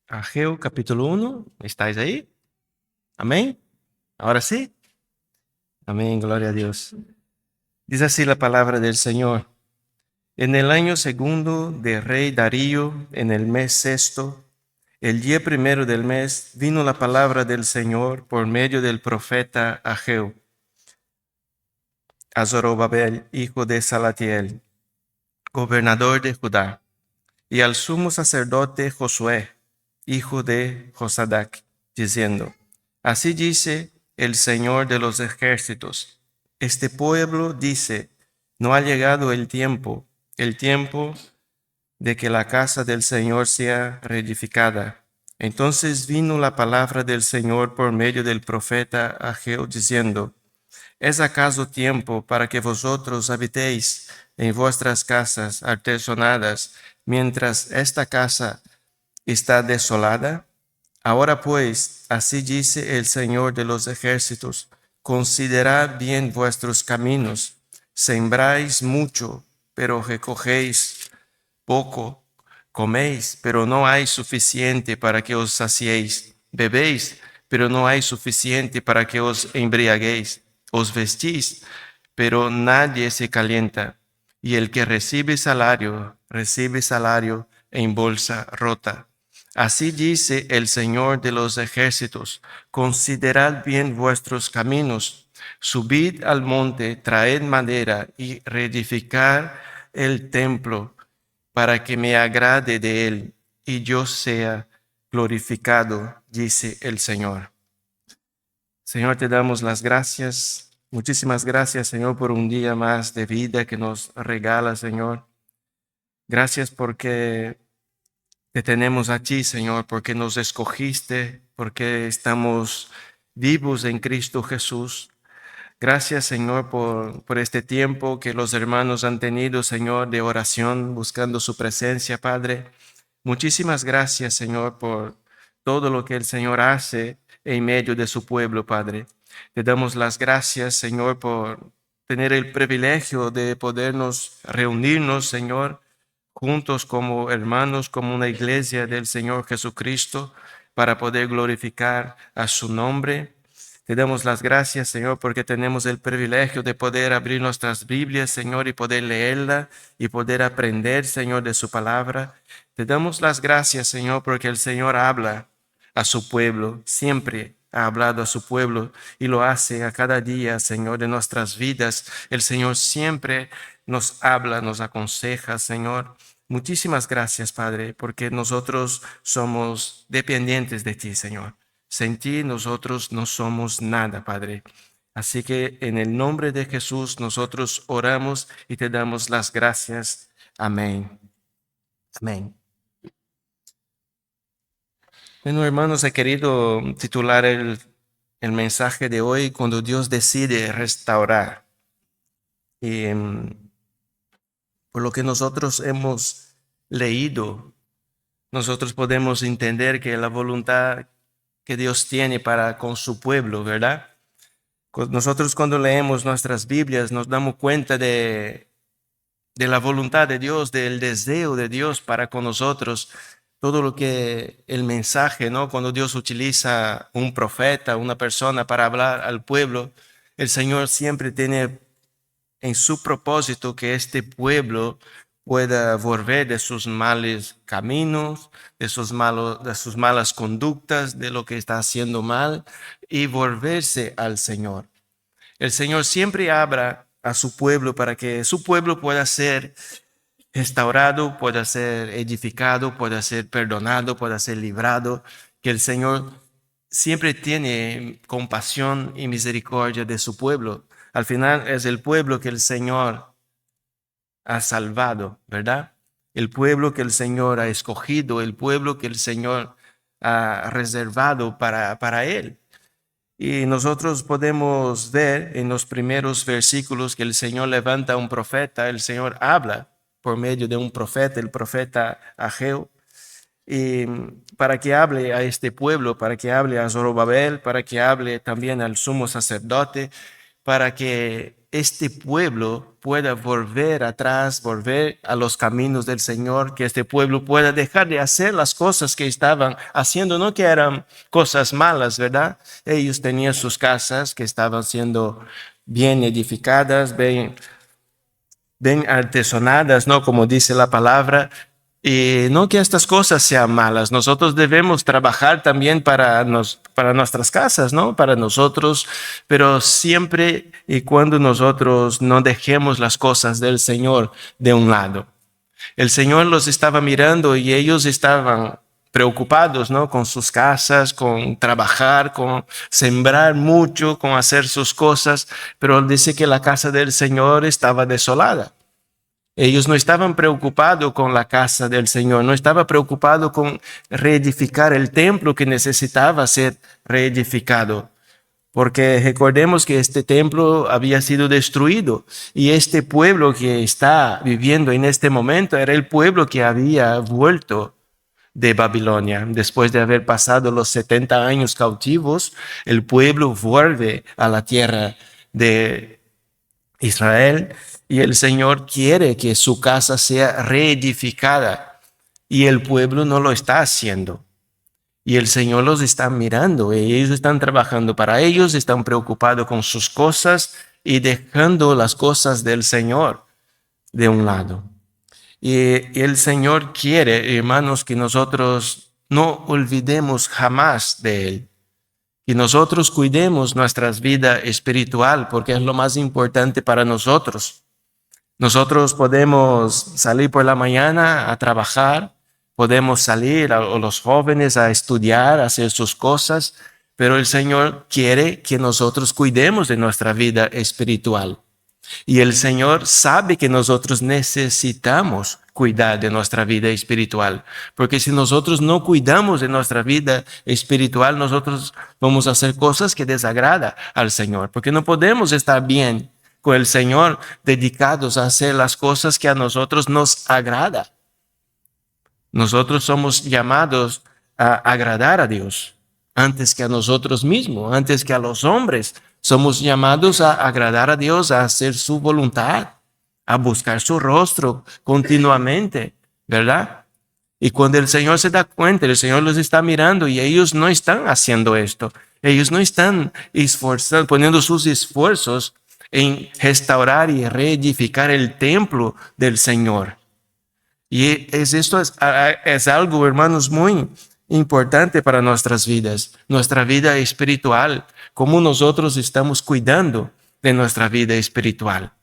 Ageo capítulo 1, ¿estáis ahí? Amén. Ahora sí. Amén, gloria a Dios. Dice así la palabra del Señor. En el año segundo de rey Darío, en el mes sexto, el día primero del mes, vino la palabra del Señor por medio del profeta Ageo a Zorobabel, hijo de Salatiel, gobernador de Judá, y al sumo sacerdote Josué, hijo de Josadac, diciendo: Así dice el Señor de los ejércitos: Este pueblo dice, no ha llegado el tiempo de que la casa del Señor sea reedificada. Entonces vino la palabra del Señor por medio del profeta Ageo, diciendo: ¿Es acaso tiempo para que vosotros habitéis en vuestras casas artesonadas, mientras esta casa está desolada? Ahora pues, así dice el Señor de los ejércitos: considerad bien vuestros caminos. Sembráis mucho, pero recogéis poco. Coméis, pero no hay suficiente para que os saciéis. Bebéis, pero no hay suficiente para que os embriaguéis. Os vestís, pero nadie se calienta. Y el que recibe salario en bolsa rota. Así dice el Señor de los ejércitos: considerad bien vuestros caminos. Subid al monte, traed madera y reedificad el templo, para que me agrade de él y yo sea glorificado, dice el Señor. Señor, te damos las gracias. Muchísimas gracias, Señor, por un día más de vida que nos regala, Señor. Gracias porque te tenemos a ti, Señor, porque nos escogiste, porque estamos vivos en Cristo Jesús. Gracias, Señor, por este tiempo que los hermanos han tenido, Señor, de oración, buscando su presencia, Padre. Muchísimas gracias, Señor, por todo lo que el Señor hace en medio de su pueblo, Padre. Te damos las gracias, Señor, por tener el privilegio de podernos reunirnos, Señor, juntos como hermanos, como una iglesia del Señor Jesucristo, para poder glorificar a su nombre. Te damos las gracias, Señor, porque tenemos el privilegio de poder abrir nuestras Biblias, Señor, y poder leerla y poder aprender, Señor, de su palabra. Te damos las gracias, Señor, porque el Señor habla a su pueblo, siempre ha hablado a su pueblo y lo hace a cada día, Señor, de nuestras vidas. El Señor siempre nos habla, nos aconseja, Señor. Muchísimas gracias, Padre, porque nosotros somos dependientes de ti, Señor. Sin ti nosotros no somos nada, Padre. Así que en el nombre de Jesús nosotros oramos y te damos las gracias. Amén. Amén. Bueno, hermanos, he querido titular el mensaje de hoy: cuando Dios decide restaurar. Y por lo que nosotros hemos leído, nosotros podemos entender que la voluntad que Dios tiene para con su pueblo, ¿verdad? Nosotros cuando leemos nuestras Biblias nos damos cuenta de la voluntad de Dios, del deseo de Dios para con nosotros. Todo lo que el mensaje, ¿no? Cuando Dios utiliza un profeta, una persona para hablar al pueblo, el Señor siempre tiene en su propósito que este pueblo pueda volver de sus malos caminos, de sus malas conductas, de lo que está haciendo mal, y volverse al Señor. El Señor siempre abra a su pueblo para que su pueblo pueda ser restaurado, pueda ser edificado, pueda ser perdonado, pueda ser librado, que el Señor siempre tiene compasión y misericordia de su pueblo. Al final es el pueblo que el Señor ha salvado, ¿verdad? El pueblo que el Señor ha escogido, el pueblo que el Señor ha reservado para Él. Y nosotros podemos ver en los primeros versículos que el Señor levanta a un profeta, el Señor habla por medio de un profeta, el profeta Ageo, y para que hable a este pueblo, para que hable a Zorobabel, para que hable también al sumo sacerdote, para que este pueblo pueda volver atrás, volver a los caminos del Señor, que este pueblo pueda dejar de hacer las cosas que estaban haciendo, no que eran cosas malas, ¿verdad? Ellos tenían sus casas que estaban siendo bien edificadas, bien artesonadas, ¿no? Como dice la palabra. Y no que estas cosas sean malas, nosotros debemos trabajar también para nuestras casas, ¿no? Para nosotros, pero siempre y cuando nosotros no dejemos las cosas del Señor de un lado. El Señor los estaba mirando y ellos estaban preocupados, ¿no? Con sus casas, con trabajar, con sembrar mucho, con hacer sus cosas, pero dice que la casa del Señor estaba desolada. Ellos no estaban preocupados con la casa del Señor, no estaban preocupados con reedificar el templo que necesitaba ser reedificado. Porque recordemos que este templo había sido destruido y este pueblo que está viviendo en este momento era el pueblo que había vuelto de Babilonia. Después de haber pasado los 70 años cautivos, el pueblo vuelve a la tierra de Israel y el Señor quiere que su casa sea reedificada y el pueblo no lo está haciendo. Y el Señor los está mirando y ellos están trabajando para ellos, están preocupados con sus cosas y dejando las cosas del Señor de un lado. Y el Señor quiere, hermanos, que nosotros no olvidemos jamás de Él. Y nosotros cuidemos nuestra vida espiritual porque es lo más importante para nosotros. Nosotros podemos salir por la mañana a trabajar, podemos salir, o los jóvenes, a estudiar, a hacer sus cosas, pero el Señor quiere que nosotros cuidemos de nuestra vida espiritual. Y el Señor sabe que nosotros necesitamos cuidar de nuestra vida espiritual, porque si nosotros no cuidamos de nuestra vida espiritual, nosotros vamos a hacer cosas que desagradan al Señor, porque no podemos estar bien con el Señor dedicados a hacer las cosas que a nosotros nos agrada. Nosotros somos llamados a agradar a Dios antes que a nosotros mismos, antes que a los hombres. Somos llamados a agradar a Dios, a hacer su voluntad, a buscar su rostro continuamente, ¿verdad? Y cuando el Señor se da cuenta, el Señor los está mirando y ellos no están haciendo esto. Ellos no están esforzando, poniendo sus esfuerzos en restaurar y reedificar el templo del Señor. Y esto es algo, hermanos, muy importante para nuestras vidas, nuestra vida espiritual, cómo nosotros estamos cuidando de nuestra vida espiritual.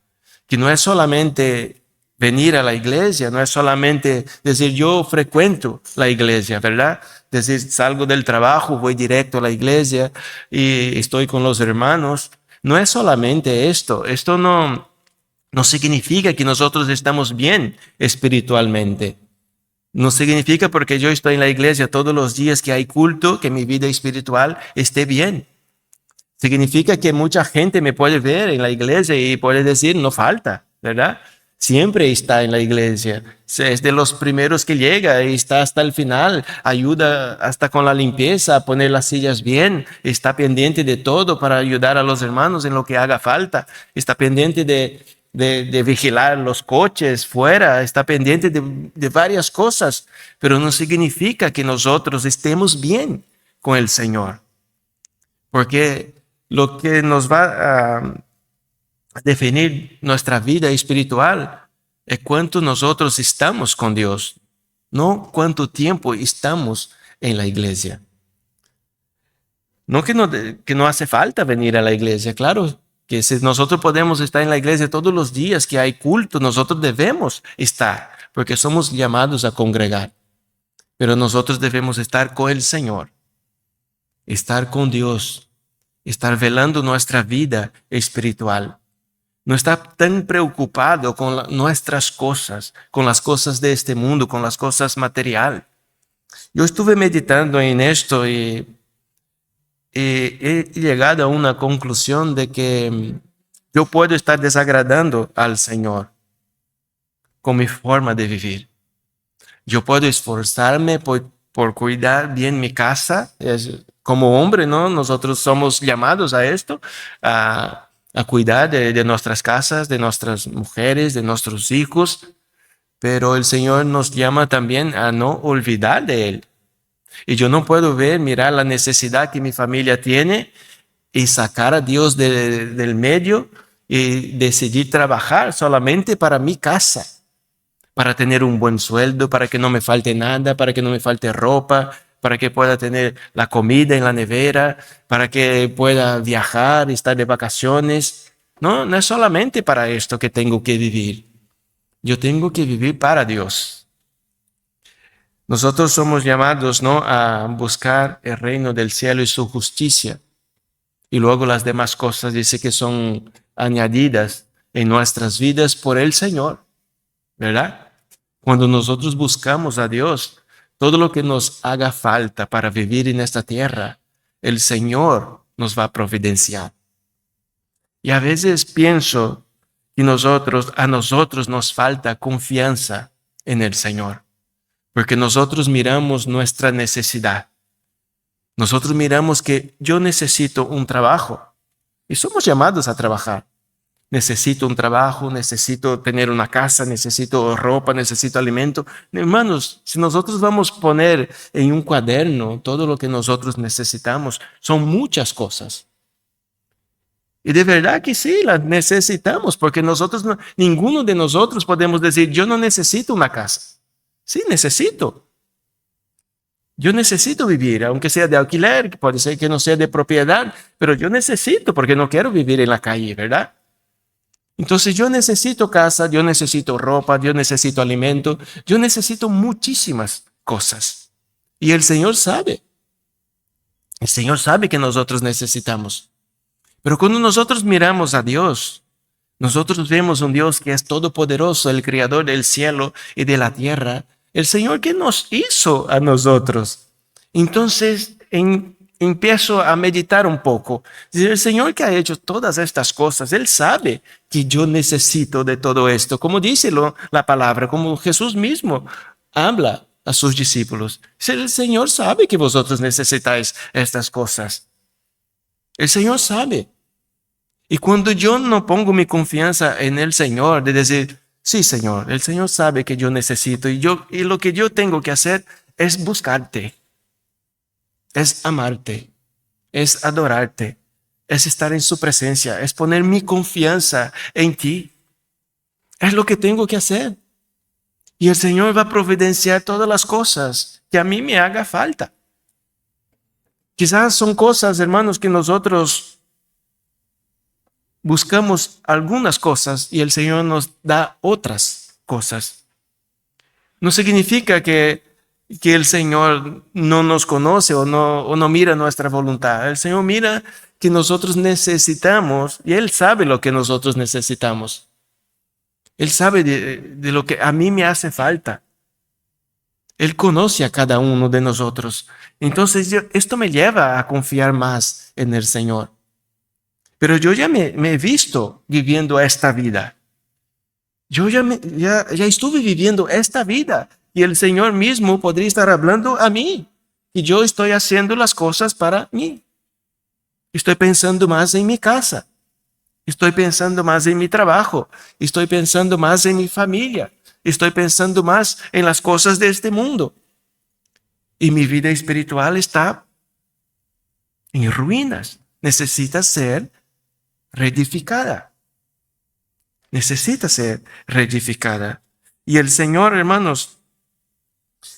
Que no es solamente venir a la iglesia, no es solamente decir yo frecuento la iglesia, ¿verdad? Decir salgo del trabajo, voy directo a la iglesia y estoy con los hermanos. No es solamente esto. Esto no significa que nosotros estamos bien espiritualmente. No significa porque yo estoy en la iglesia todos los días que hay culto, que mi vida espiritual esté bien. Significa que mucha gente me puede ver en la iglesia y puede decir, no falta, ¿verdad? Siempre está en la iglesia. Es de los primeros que llega y está hasta el final. Ayuda hasta con la limpieza, a poner las sillas bien. Está pendiente de todo para ayudar a los hermanos en lo que haga falta. Está pendiente de vigilar los coches fuera, está pendiente de varias cosas, pero no significa que nosotros estemos bien con el Señor. Porque lo que nos va a definir nuestra vida espiritual es cuánto nosotros estamos con Dios, no cuánto tiempo estamos en la iglesia. No que no hace falta venir a la iglesia, claro, que si nosotros podemos estar en la iglesia todos los días que hay culto, nosotros debemos estar, porque somos llamados a congregar. Pero nosotros debemos estar con el Señor, estar con Dios, estar velando nuestra vida espiritual. No estar tan preocupado con nuestras cosas, con las cosas de este mundo, con las cosas materiales. Yo estuve meditando en esto y he llegado a una conclusión de que yo puedo estar desagradando al Señor con mi forma de vivir. Yo puedo esforzarme por cuidar bien mi casa. Como hombre, ¿no? Nosotros somos llamados a esto, a a cuidar de nuestras casas, de nuestras mujeres, de nuestros hijos, pero el Señor nos llama también a no olvidar de Él. Y yo no puedo mirar la necesidad que mi familia tiene y sacar a Dios del medio y decidir trabajar solamente para mi casa, para tener un buen sueldo, para que no me falte nada, para que no me falte ropa, para que pueda tener la comida en la nevera, para que pueda viajar, estar de vacaciones. No, no es solamente para esto que tengo que vivir. Yo tengo que vivir para Dios. Nosotros somos llamados, ¿no?, a buscar el reino del cielo y su justicia. Y luego las demás cosas dice que son añadidas en nuestras vidas por el Señor, ¿verdad? Cuando nosotros buscamos a Dios, todo lo que nos haga falta para vivir en esta tierra, el Señor nos va a providenciar. Y a veces pienso que a nosotros nos falta confianza en el Señor, porque nosotros miramos nuestra necesidad. Nosotros miramos que yo necesito un trabajo y somos llamados a trabajar. Necesito un trabajo, necesito tener una casa, necesito ropa, necesito alimento. Hermanos, si nosotros vamos a poner en un cuaderno todo lo que nosotros necesitamos, son muchas cosas. Y de verdad que sí, las necesitamos, porque ninguno de nosotros podemos decir, yo no necesito una casa. Sí, necesito. Yo necesito vivir, aunque sea de alquiler, puede ser que no sea de propiedad, pero yo necesito porque no quiero vivir en la calle, ¿verdad? Entonces yo necesito casa, yo necesito ropa, yo necesito alimento, yo necesito muchísimas cosas. Y el Señor sabe que nosotros necesitamos. Pero cuando nosotros miramos a Dios, nosotros vemos un Dios que es todopoderoso, el creador del cielo y de la tierra, el Señor que nos hizo a nosotros. Entonces empiezo a meditar un poco. El Señor que ha hecho todas estas cosas, Él sabe que yo necesito de todo esto. Como dice la palabra, como Jesús mismo habla a sus discípulos. El Señor sabe que vosotros necesitáis estas cosas. El Señor sabe. Y cuando yo no pongo mi confianza en el Señor, de decir, sí, Señor, el Señor sabe que yo necesito y lo que yo tengo que hacer es buscarte, es amarte, es adorarte, es estar en su presencia, es poner mi confianza en ti. Es lo que tengo que hacer. Y el Señor va a providenciar todas las cosas que a mí me haga falta. Quizás son cosas, hermanos, que nosotros buscamos algunas cosas y el Señor nos da otras cosas. No significa que el Señor no nos conoce o no mira nuestra voluntad. El Señor mira que nosotros necesitamos y Él sabe lo que nosotros necesitamos. Él sabe de lo que a mí me hace falta. Él conoce a cada uno de nosotros. Entonces esto me lleva a confiar más en el Señor. Pero yo ya me he visto viviendo esta vida. Yo ya estuve viviendo esta vida y el Señor mismo podría estar hablando a mí. Y yo estoy haciendo las cosas para mí. Estoy pensando más en mi casa. Estoy pensando más en mi trabajo. Estoy pensando más en mi familia. Estoy pensando más en las cosas de este mundo. Y mi vida espiritual está en ruinas. Necesita ser reedificada. Necesita ser reedificada. Y el Señor, hermanos,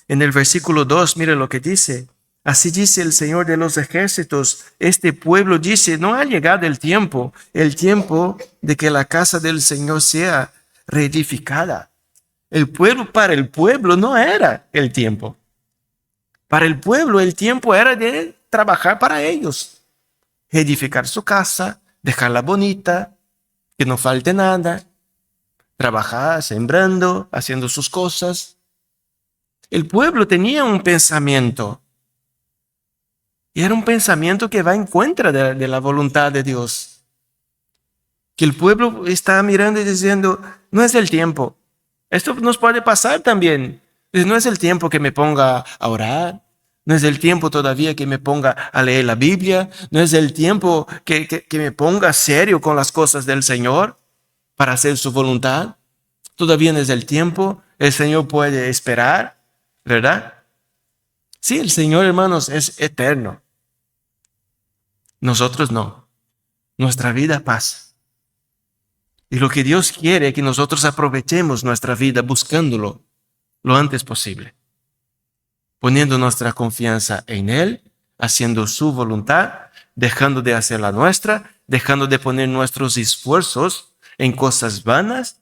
en el versículo 2, mire lo que dice. Así dice el Señor de los ejércitos. Este pueblo dice, no ha llegado el tiempo de que la casa del Señor sea reedificada. Para el pueblo no era el tiempo. Para el pueblo el tiempo era de trabajar para ellos. Edificar su casa, dejarla bonita, que no falte nada, trabajar, sembrando, haciendo sus cosas. El pueblo tenía un pensamiento, y era un pensamiento que va en contra de la voluntad de Dios. Que el pueblo está mirando y diciendo, no es el tiempo. Esto nos puede pasar también. No es el tiempo que me ponga a orar, No es el tiempo todavía que me ponga a leer la Biblia. No es el tiempo que me ponga serio con las cosas del Señor para hacer su voluntad. Todavía no es el tiempo. El Señor puede esperar, ¿verdad? Sí, el Señor, hermanos, es eterno. Nosotros no. Nuestra vida pasa. Y lo que Dios quiere es que nosotros aprovechemos nuestra vida buscándolo lo antes posible, poniendo nuestra confianza en Él, haciendo su voluntad, dejando de hacer la nuestra, dejando de poner nuestros esfuerzos en cosas vanas,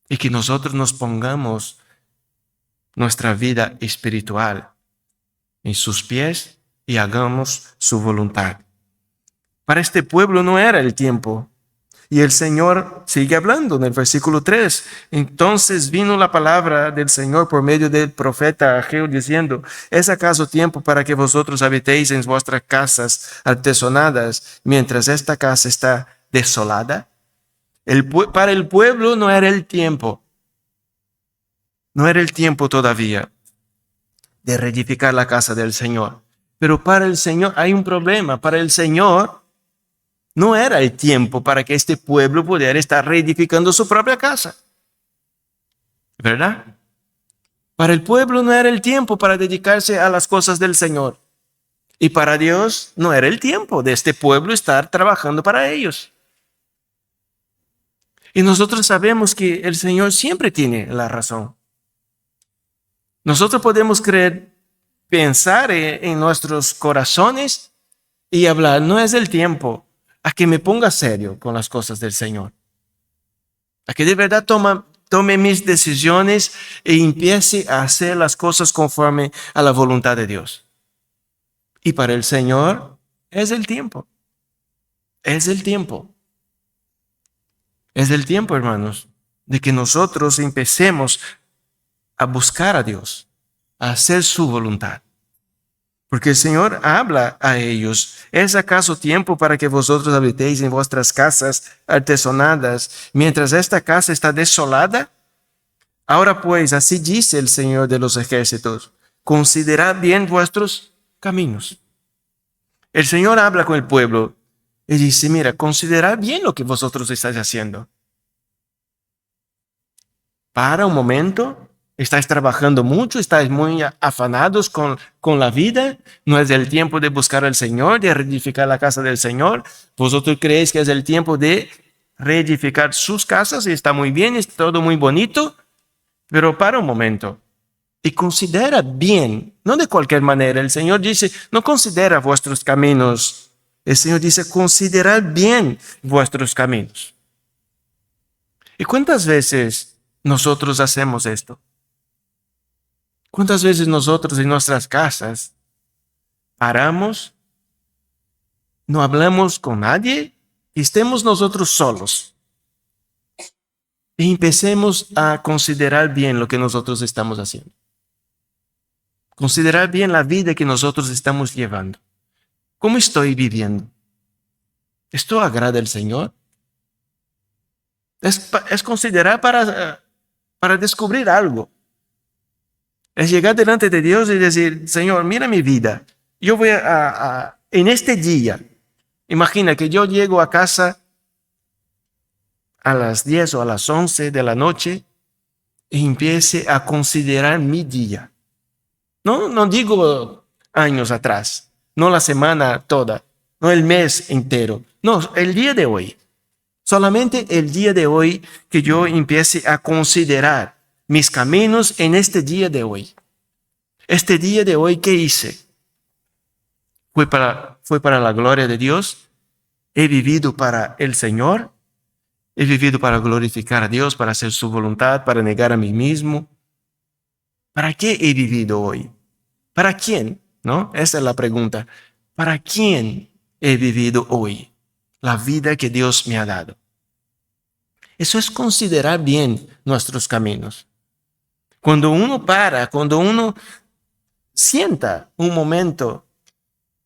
y que nosotros nos pongamos nuestra vida espiritual en sus pies y hagamos su voluntad. Para este pueblo no era el tiempo. Y el Señor sigue hablando en el versículo 3. Entonces vino la palabra del Señor por medio del profeta Ageo diciendo: ¿Es acaso tiempo para que vosotros habitéis en vuestras casas artesonadas mientras esta casa está desolada? Para el pueblo no era el tiempo. No era el tiempo todavía de reedificar la casa del Señor. Pero para el Señor hay un problema. Para el Señor no era el tiempo para que este pueblo pudiera estar reedificando su propia casa. ¿Verdad? Para el pueblo no era el tiempo para dedicarse a las cosas del Señor. Y para Dios no era el tiempo de este pueblo estar trabajando para ellos. Y nosotros sabemos que el Señor siempre tiene la razón. Nosotros podemos pensar en nuestros corazones y hablar: no es el tiempo a que me ponga serio con las cosas del Señor, a que de verdad tome mis decisiones e empiece a hacer las cosas conforme a la voluntad de Dios. Y para el Señor es el tiempo. Es el tiempo. Es el tiempo, hermanos, de que nosotros empecemos a buscar a Dios, a hacer su voluntad. Porque el Señor habla a ellos: ¿es acaso tiempo para que vosotros habitéis en vuestras casas artesonadas mientras esta casa está desolada? Ahora pues, así dice el Señor de los ejércitos: considerad bien vuestros caminos. El Señor habla con el pueblo y dice: mira, considerad bien lo que vosotros estáis haciendo. Para un momento. Estáis trabajando mucho, estáis muy afanados con la vida. No es el tiempo de buscar al Señor, de reedificar la casa del Señor. Vosotros creéis que es el tiempo de reedificar sus casas y está muy bien, es todo muy bonito. Pero para un momento y considera bien, no de cualquier manera. El Señor dice: no considera vuestros caminos. El Señor dice: considerad bien vuestros caminos. ¿Y cuántas veces nosotros hacemos esto? ¿Cuántas veces nosotros en nuestras casas paramos, no hablamos con nadie y estemos nosotros solos y empecemos a considerar bien lo que nosotros estamos haciendo? Considerar bien la vida que nosotros estamos llevando. ¿Cómo estoy viviendo? ¿Esto agrada al Señor? Es considerar para descubrir algo. Es llegar delante de Dios y decir: Señor, mira mi vida. Yo voy en este día, imagina que yo llego a casa a las 10 o a las 11 de la noche y empiece a considerar mi día. No digo años atrás, no la semana toda, no el mes entero. No, el día de hoy. Solamente el día de hoy, que yo empiece a considerar mis caminos en este día de hoy. Este día de hoy, ¿qué hice? ¿Fue para la gloria de Dios? ¿He vivido para el Señor? ¿He vivido para glorificar a Dios, para hacer su voluntad, para negar a mí mismo? ¿Para qué he vivido hoy? ¿Para quién? ¿No? Esa es la pregunta. ¿Para quién he vivido hoy la vida que Dios me ha dado? Eso es considerar bien nuestros caminos. Cuando uno sienta un momento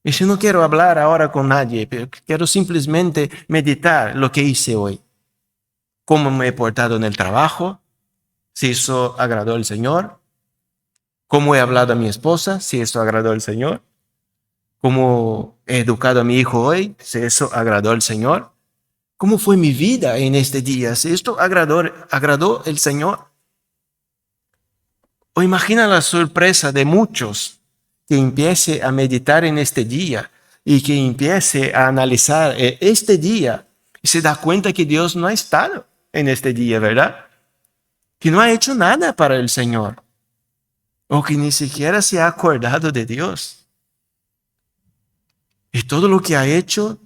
y dice: no quiero hablar ahora con nadie, pero quiero simplemente meditar lo que hice hoy. Cómo me he portado en el trabajo, si eso agradó al Señor. ¿Cómo he hablado a mi esposa? Si eso agradó al Señor. ¿Cómo he educado a mi hijo hoy? Si eso agradó al Señor. ¿Cómo fue mi vida en este día? Si esto agradó el Señor. O imagina la sorpresa de muchos que empiece a meditar en este día y que empiece a analizar este día y se da cuenta que Dios no ha estado en este día, ¿verdad? Que no ha hecho nada para el Señor o que ni siquiera se ha acordado de Dios. Y todo lo que ha hecho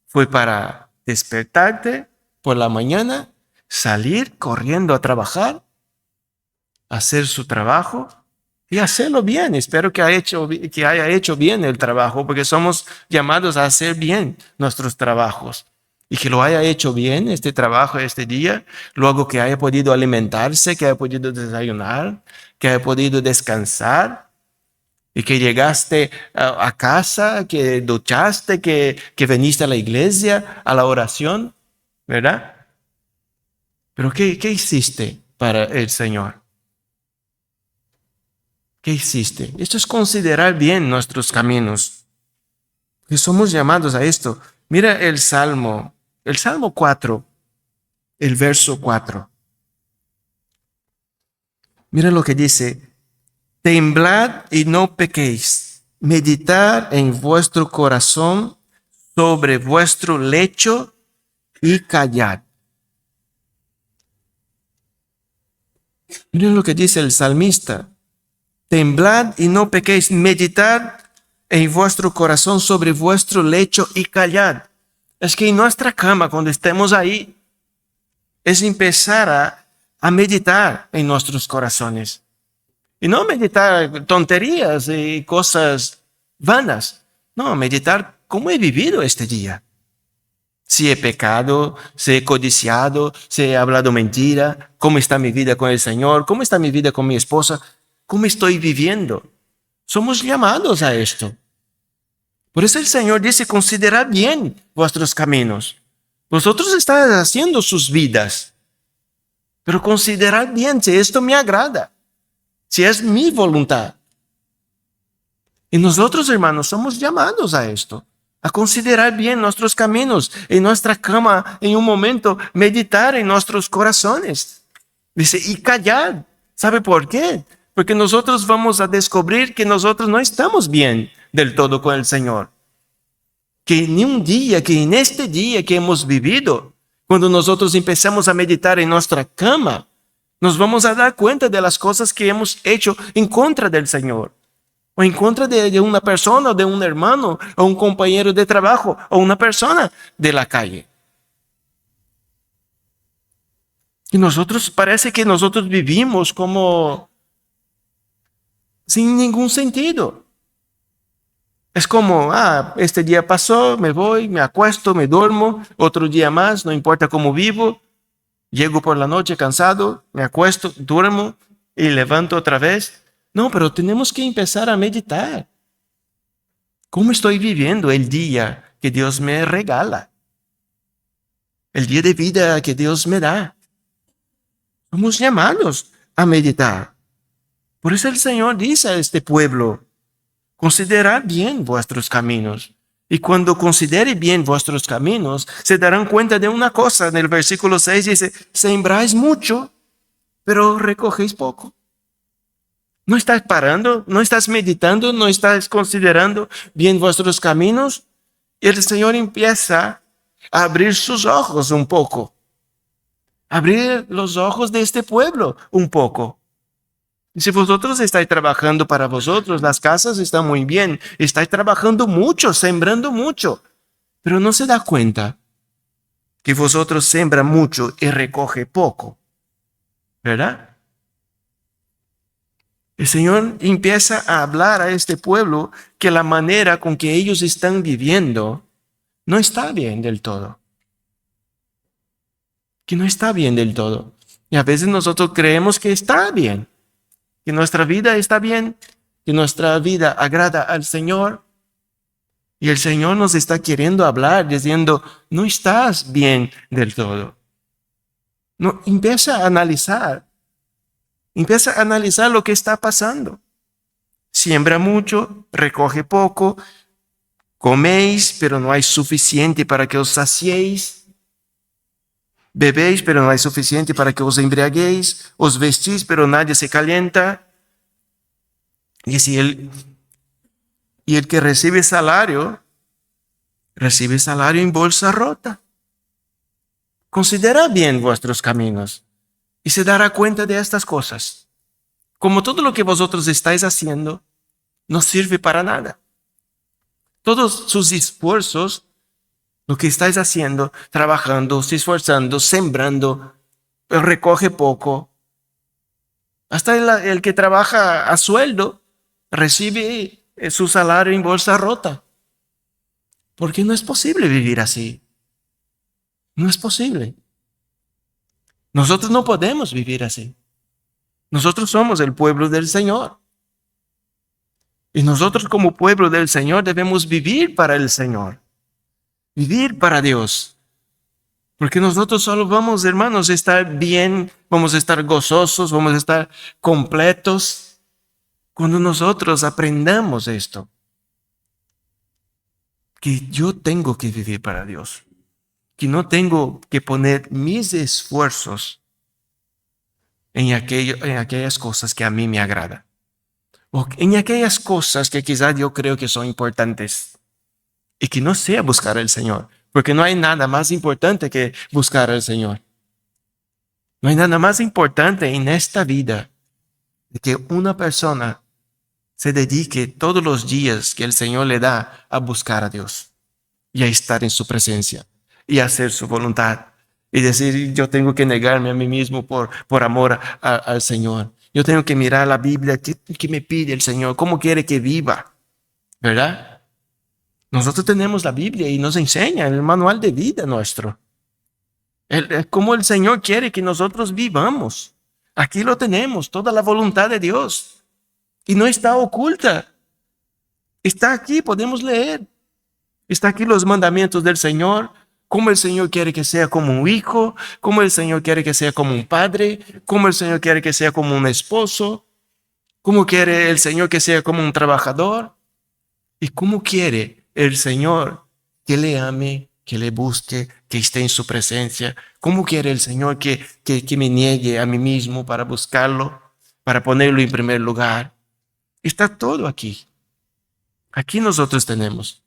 fue para despertarte por la mañana, salir corriendo a trabajar, hacer su trabajo y hacerlo bien. Espero que haya hecho bien el trabajo, porque somos llamados a hacer bien nuestros trabajos. Y que lo haya hecho bien este trabajo, este día, luego que haya podido alimentarse, que haya podido desayunar, que haya podido descansar, y que llegaste a casa, que duchaste, que viniste a la iglesia, a la oración, ¿verdad? Pero ¿qué hiciste para el Señor? ¿Qué hiciste? Esto es considerar bien nuestros caminos. Que somos llamados a esto. Mira el Salmo 4, el verso 4. Mira lo que dice. Temblad y no pequéis. Meditad en vuestro corazón sobre vuestro lecho y callad. Miren lo que dice el salmista. Temblad y no pequéis. Meditad en vuestro corazón sobre vuestro lecho y callad. Es que en nuestra cama, cuando estemos ahí, es empezar a meditar en nuestros corazones. Y no meditar tonterías y cosas vanas. No, meditar cómo he vivido este día. Si he pecado, si he codiciado, si he hablado mentira, cómo está mi vida con el Señor, cómo está mi vida con mi esposa, cómo estoy viviendo. Somos llamados a esto. Por eso el Señor dice, considerad bien vuestros caminos. Vosotros estáis haciendo sus vidas, pero considerad bien si esto me agrada, si es mi voluntad. Y nosotros, hermanos, somos llamados a esto, a considerar bien nuestros caminos, en nuestra cama, en un momento, meditar en nuestros corazones. Dice, y callad. ¿Sabe por qué? Porque nosotros vamos a descubrir que nosotros no estamos bien del todo con el Señor. Que ni un día, que en este día que hemos vivido, cuando nosotros empezamos a meditar en nuestra cama, nos vamos a dar cuenta de las cosas que hemos hecho en contra del Señor. O en contra de una persona, o de un hermano, o un compañero de trabajo, o una persona de la calle. Y nosotros, parece que nosotros vivimos como sin ningún sentido. Es como, este día pasó, me voy, me acuesto, me duermo, otro día más, no importa cómo vivo, llego por la noche cansado, me acuesto, duermo y levanto otra vez. No, pero tenemos que empezar a meditar. ¿Cómo estoy viviendo el día que Dios me regala? El día de vida que Dios me da. Somos llamados a meditar. Por eso el Señor dice a este pueblo, considerad bien vuestros caminos. Y cuando considere bien vuestros caminos, se darán cuenta de una cosa. En el versículo 6 dice, sembráis mucho, pero recogéis poco. ¿No estás parando? ¿No estás meditando? ¿No estás considerando bien vuestros caminos? Y el Señor empieza a abrir sus ojos un poco. Abrir los ojos de este pueblo un poco. Y si vosotros estáis trabajando para vosotros, las casas están muy bien. Estáis trabajando mucho, sembrando mucho. Pero no se da cuenta que vosotros sembran mucho y recoge poco. ¿Verdad? El Señor empieza a hablar a este pueblo que la manera con que ellos están viviendo no está bien del todo. Que no está bien del todo. Y a veces nosotros creemos que está bien, que nuestra vida está bien, que nuestra vida agrada al Señor. Y el Señor nos está queriendo hablar, diciendo, no estás bien del todo. No, empieza a analizar lo que está pasando. Siembra mucho, recoge poco, coméis, pero no hay suficiente para que os saciéis. Bebéis, pero no hay suficiente para que os embriaguéis. Os vestís, pero nadie se calienta. Y si y el que recibe salario en bolsa rota. Considerad bien vuestros caminos y se dará cuenta de estas cosas. Como todo lo que vosotros estáis haciendo no sirve para nada. Todos sus esfuerzos, lo que estáis haciendo, trabajando, se esforzando, sembrando, recoge poco. Hasta el que trabaja a sueldo recibe su salario en bolsa rota. Porque no es posible vivir así. No es posible. Nosotros no podemos vivir así. Nosotros somos el pueblo del Señor. Y nosotros como pueblo del Señor debemos vivir para el Señor. Vivir para Dios. Porque nosotros solo vamos, hermanos, a estar bien, vamos a estar gozosos, vamos a estar completos cuando nosotros aprendamos esto. Que yo tengo que vivir para Dios. Que no tengo que poner mis esfuerzos en aquellas cosas que a mí me agradan. O en aquellas cosas que quizás yo creo que son importantes. Y que no sea buscar al Señor. Porque no hay nada más importante que buscar al Señor. No hay nada más importante en esta vida de que una persona se dedique todos los días que el Señor le da a buscar a Dios y a estar en su presencia y a hacer su voluntad y decir, yo tengo que negarme a mí mismo por amor al Señor. Yo tengo que mirar la Biblia, ¿qué me pide el Señor? ¿Cómo quiere que viva? ¿Verdad? Nosotros tenemos la Biblia y nos enseña el manual de vida nuestro. Cómo el Señor quiere que nosotros vivamos. Aquí lo tenemos, toda la voluntad de Dios. Y no está oculta. Está aquí, podemos leer. Está aquí los mandamientos del Señor. Cómo el Señor quiere que sea como un hijo. Cómo el Señor quiere que sea como un padre. Cómo el Señor quiere que sea como un esposo. Cómo quiere el Señor que sea como un trabajador. Y cómo quiere el Señor que le ame, que le busque, que esté en su presencia. ¿Cómo quiere el Señor que me niegue a mí mismo para buscarlo, para ponerlo en primer lugar? Está todo aquí. Aquí nosotros tenemos.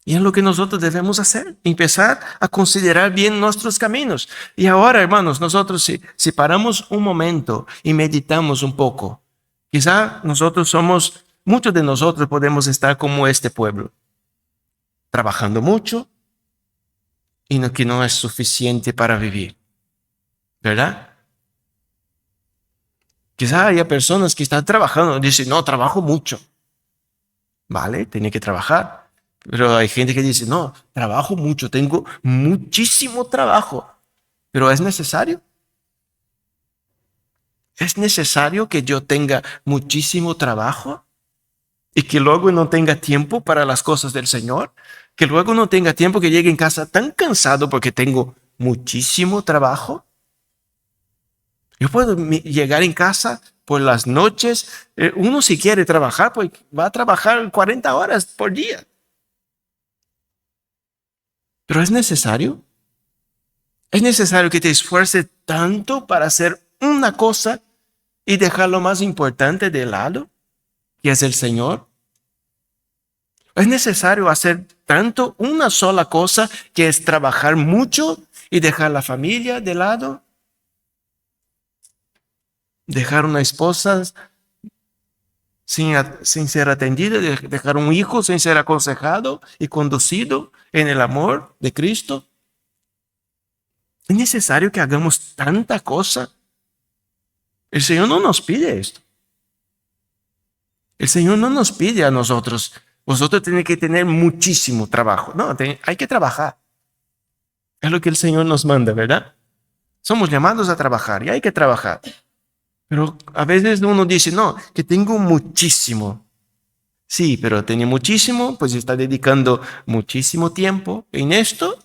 Y es lo que nosotros debemos hacer, empezar a considerar bien nuestros caminos. Y ahora, hermanos, nosotros si paramos un momento y meditamos un poco, quizá muchos de nosotros podemos estar como este pueblo, trabajando mucho y que no es suficiente para vivir, ¿verdad? Quizá haya personas que están trabajando y dicen, no, trabajo mucho. Vale, tiene que trabajar. Pero hay gente que dice, no, trabajo mucho, tengo muchísimo trabajo. Pero ¿es necesario? ¿Es necesario que yo tenga muchísimo trabajo? Y que luego no tenga tiempo para las cosas del Señor. Que luego no tenga tiempo, que llegue en casa tan cansado porque tengo muchísimo trabajo. Yo puedo llegar en casa por las noches. Uno si quiere trabajar, pues va a trabajar 40 horas por día. Pero ¿es necesario? ¿Es necesario que te esfuerces tanto para hacer una cosa y dejar lo más importante de lado, que es el Señor? ¿Es necesario hacer tanto una sola cosa, que es trabajar mucho y dejar la familia de lado? Dejar una esposa sin ser atendida, dejar un hijo sin ser aconsejado y conducido en el amor de Cristo. ¿Es necesario que hagamos tanta cosa? El Señor no nos pide esto. El Señor no nos pide a nosotros, vosotros tienen que tener muchísimo trabajo. No, hay que trabajar. Es lo que el Señor nos manda, ¿verdad? Somos llamados a trabajar y hay que trabajar. Pero a veces uno dice, no, que tengo muchísimo. Sí, pero tiene muchísimo, pues está dedicando muchísimo tiempo en esto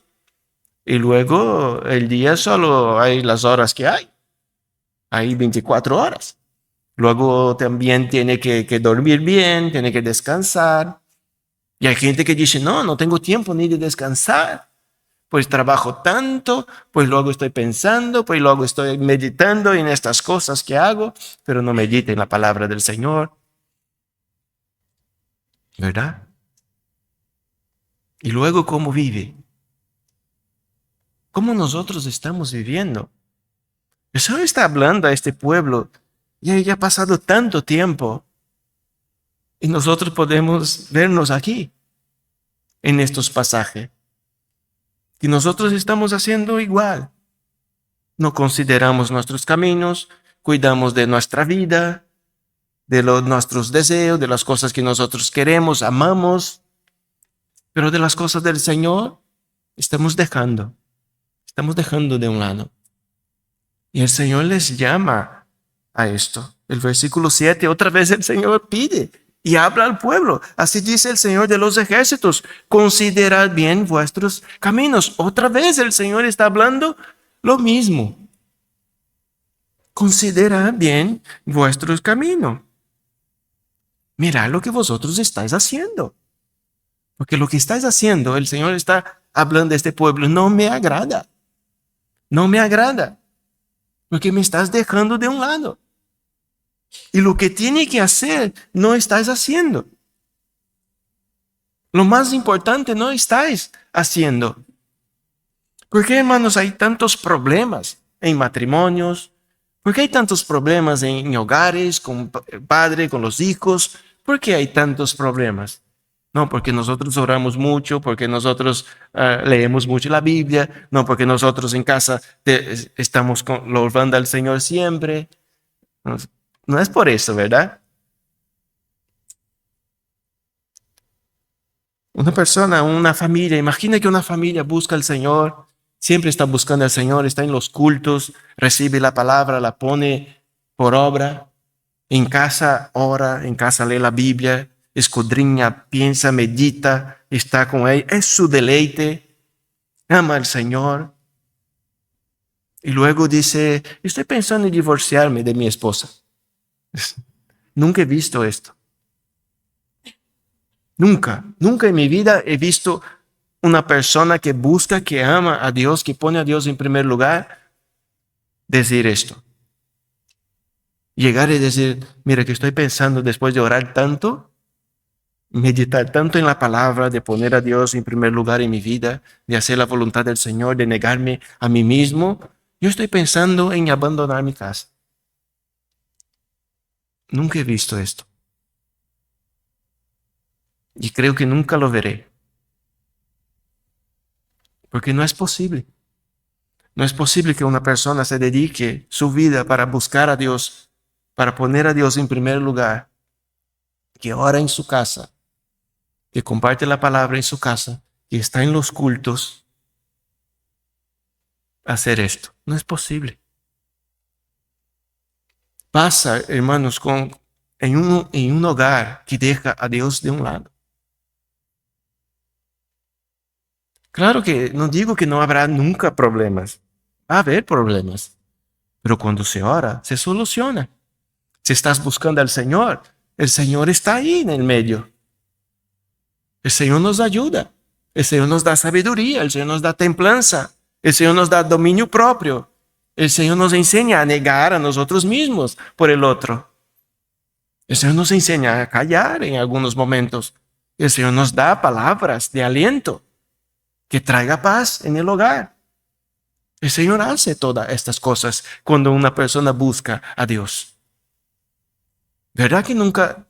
y luego el día solo hay las horas que hay. Hay 24 horas. Luego también tiene que dormir bien, tiene que descansar. Y hay gente que dice, no tengo tiempo ni de descansar. Pues trabajo tanto, pues luego estoy pensando, pues luego estoy meditando en estas cosas que hago, pero no medite en la palabra del Señor. ¿Verdad? Y luego, ¿cómo vive? ¿Cómo nosotros estamos viviendo? El Señor está hablando a este pueblo. Ya ha pasado tanto tiempo. Y nosotros podemos vernos aquí, en estos pasajes. Y nosotros estamos haciendo igual. No consideramos nuestros caminos, cuidamos de nuestra vida, de nuestros deseos, de las cosas que nosotros queremos, amamos. Pero de las cosas del Señor estamos dejando de un lado. Y el Señor les llama a esto. El versículo 7, otra vez el Señor pide y habla al pueblo. Así dice el Señor de los ejércitos: considerad bien vuestros caminos. Otra vez el Señor está hablando lo mismo. Considerad bien vuestros caminos. Mirad lo que vosotros estáis haciendo. Porque lo que estáis haciendo, el Señor está hablando de este pueblo, no me agrada. No me agrada. Porque me estás dejando de un lado. Y lo que tiene que hacer, no estás haciendo. Lo más importante no estáis haciendo. ¿Por qué, hermanos, hay tantos problemas en matrimonios? ¿Por qué hay tantos problemas en hogares, con el padre, con los hijos? ¿Por qué hay tantos problemas? No, porque nosotros oramos mucho, porque nosotros leemos mucho la Biblia, no porque nosotros en casa estamos loando al Señor siempre. No es por eso, ¿verdad? Una persona, una familia, imagina que una familia busca al Señor, siempre está buscando al Señor, está en los cultos, recibe la palabra, la pone por obra, en casa ora, en casa lee la Biblia, escudriña, piensa, medita, está con él, es su deleite, ama al Señor. Y luego dice, estoy pensando en divorciarme de mi esposa. Nunca he visto esto. Nunca en mi vida he visto una persona que busca, que ama a Dios, que pone a Dios en primer lugar, decir esto. Llegar y decir, mira, que estoy pensando después de orar tanto, meditar tanto en la palabra, de poner a Dios en primer lugar en mi vida, de hacer la voluntad del Señor, de negarme a mí mismo, yo estoy pensando en abandonar mi casa. Nunca he visto esto. Y creo que nunca lo veré. Porque no es posible. No es posible que una persona se dedique su vida para buscar a Dios, para poner a Dios en primer lugar, que ora en su casa, que comparte la palabra en su casa, que está en los cultos, hacer esto. No es posible. Pasa, hermanos, en un hogar que deja a Dios de un lado. Claro que no digo que no habrá nunca problemas. Va a haber problemas. Pero cuando se ora, se soluciona. Si estás buscando al Señor, el Señor está ahí en el medio. El Señor nos ayuda. El Señor nos da sabiduría. El Señor nos da templanza. El Señor nos da dominio propio. El Señor nos enseña a negar a nosotros mismos por el otro. El Señor nos enseña a callar en algunos momentos. El Señor nos da palabras de aliento que traiga paz en el hogar. El Señor hace todas estas cosas cuando una persona busca a Dios. ¿Verdad que nunca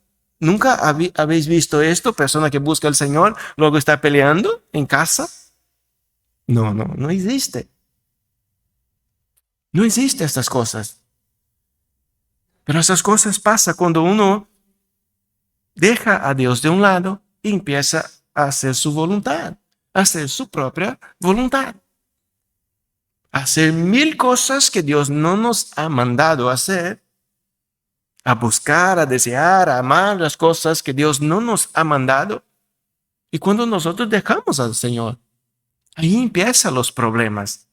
habéis visto esto? Persona que busca al Señor, luego está peleando en casa. No existe. No existe estas cosas. Pero esas cosas pasan cuando uno deja a Dios de un lado y empieza a hacer su voluntad, a hacer su propia voluntad. Hacer 1000 cosas que Dios no nos ha mandado hacer, a buscar, a desear, a amar las cosas que Dios no nos ha mandado. Y cuando nosotros dejamos al Señor, ahí empiezan los problemas.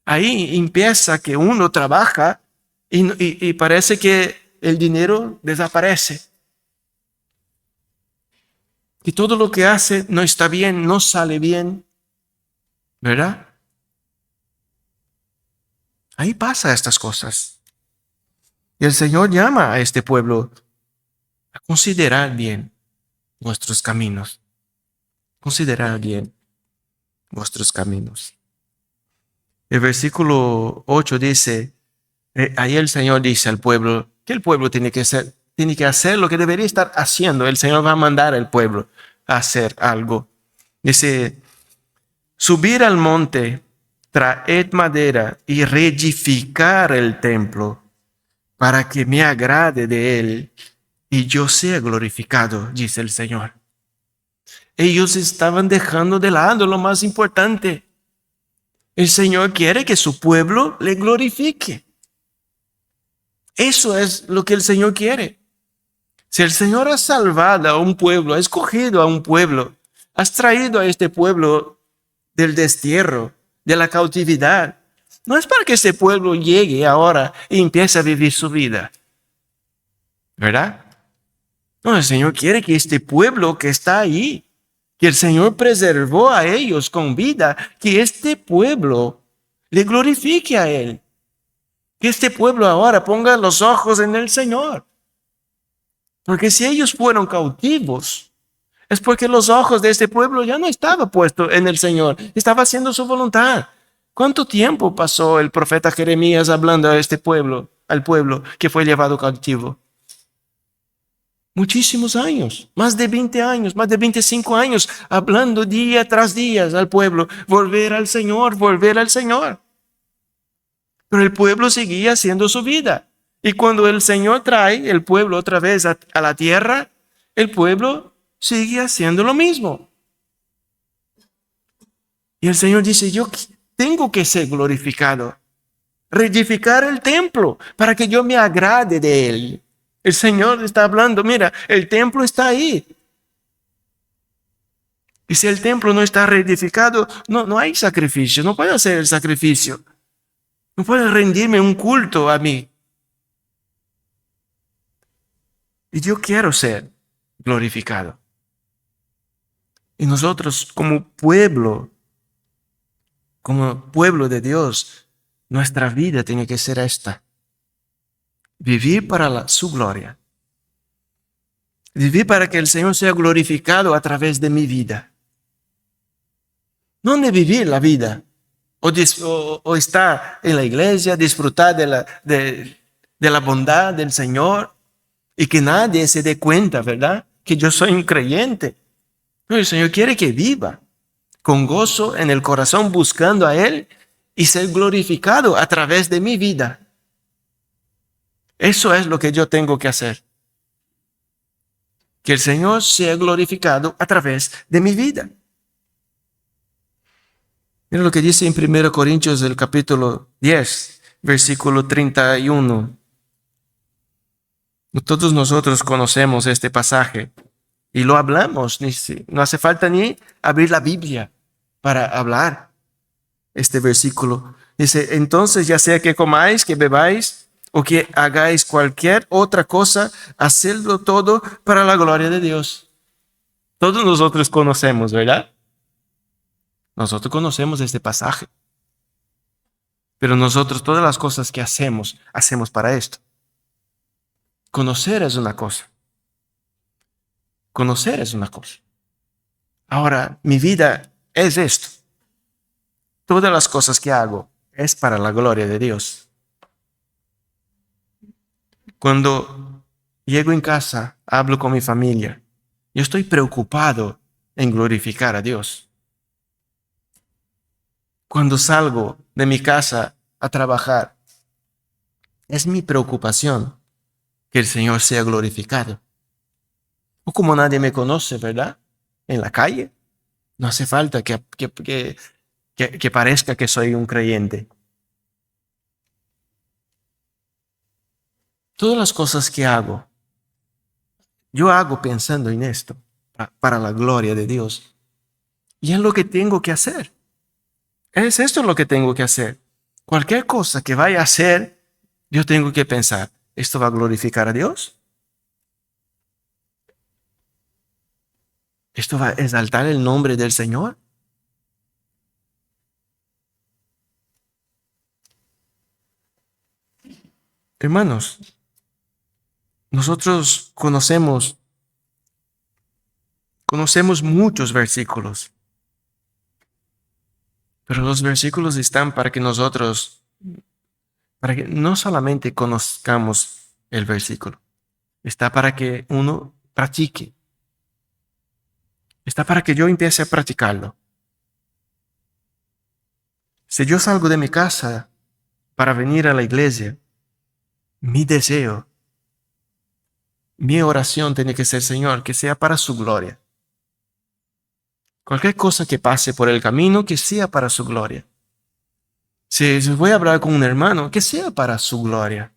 Ahí empieza que uno trabaja y parece que el dinero desaparece. Que todo lo que hace no está bien, no sale bien. ¿Verdad? Ahí pasa estas cosas. Y el Señor llama a este pueblo a considerar bien vuestros caminos. Considerar bien vuestros caminos. El versículo 8 dice, ahí el Señor dice al pueblo, que el pueblo tiene que hacer lo que debería estar haciendo. El Señor va a mandar al pueblo a hacer algo. Dice, subir al monte, traed madera y reedificar el templo para que me agrade de él y yo sea glorificado, dice el Señor. Ellos estaban dejando de lado lo más importante. El Señor quiere que su pueblo le glorifique. Eso es lo que el Señor quiere. Si el Señor ha salvado a un pueblo, ha escogido a un pueblo, has traído a este pueblo del destierro, de la cautividad, no es para que ese pueblo llegue ahora y empiece a vivir su vida. ¿Verdad? No, el Señor quiere que este pueblo que está ahí, que el Señor preservó a ellos con vida, que este pueblo le glorifique a Él. Que este pueblo ahora ponga los ojos en el Señor. Porque si ellos fueron cautivos, es porque los ojos de este pueblo ya no estaban puestos en el Señor, estaba haciendo su voluntad. ¿Cuánto tiempo pasó el profeta Jeremías hablando a este pueblo, al pueblo que fue llevado cautivo? Muchísimos años, más de 20 años, más de 25 años, hablando día tras día al pueblo, volver al Señor, volver al Señor. Pero el pueblo seguía haciendo su vida. Y cuando el Señor trae el pueblo otra vez a la tierra, el pueblo sigue haciendo lo mismo. Y el Señor dice, yo tengo que ser glorificado, reedificar el templo para que yo me agrade de él. El Señor está hablando, mira, el templo está ahí. Y si el templo no está reedificado, no hay sacrificio, no puedo hacer el sacrificio. No puedo rendirme un culto a mí. Y yo quiero ser glorificado. Y nosotros como pueblo de Dios, nuestra vida tiene que ser esta. Vivir para su gloria. Vivir para que el Señor sea glorificado a través de mi vida. No de vivir la vida. O estar en la iglesia, disfrutar de la bondad del Señor y que nadie se dé cuenta, ¿verdad? Que yo soy un creyente. No, el Señor quiere que viva con gozo en el corazón buscando a Él y ser glorificado a través de mi vida. Eso es lo que yo tengo que hacer. Que el Señor sea glorificado a través de mi vida. Mira lo que dice en 1 Corintios del capítulo 10, versículo 31. Todos nosotros conocemos este pasaje y lo hablamos. No hace falta ni abrir la Biblia para hablar este versículo. Dice, entonces ya sea que comáis, que bebáis o que hagáis cualquier otra cosa, hacedlo todo para la gloria de Dios. Todos nosotros conocemos, ¿verdad? Nosotros conocemos este pasaje. Pero nosotros todas las cosas que hacemos para esto. Conocer es una cosa. Conocer es una cosa. Ahora, mi vida es esto. Todas las cosas que hago es para la gloria de Dios. Cuando llego en casa, hablo con mi familia. Yo estoy preocupado en glorificar a Dios. Cuando salgo de mi casa a trabajar, es mi preocupación que el Señor sea glorificado. O como nadie me conoce, ¿verdad? En la calle, no hace falta que parezca que soy un creyente. Todas las cosas que hago, yo hago pensando en esto, para la gloria de Dios. Y es lo que tengo que hacer. Es esto lo que tengo que hacer. Cualquier cosa que vaya a hacer, yo tengo que pensar, ¿Esto va a glorificar a Dios? ¿Esto va a exaltar el nombre del Señor? Hermanos, nosotros conocemos muchos versículos, pero los versículos están para que no solamente conozcamos el versículo, está para que uno practique, está para que yo empiece a practicarlo. Si yo salgo de mi casa para venir a la iglesia, mi deseo, mi oración tiene que ser, Señor, que sea para su gloria. Cualquier cosa que pase por el camino, que sea para su gloria. Si voy a hablar con un hermano, que sea para su gloria.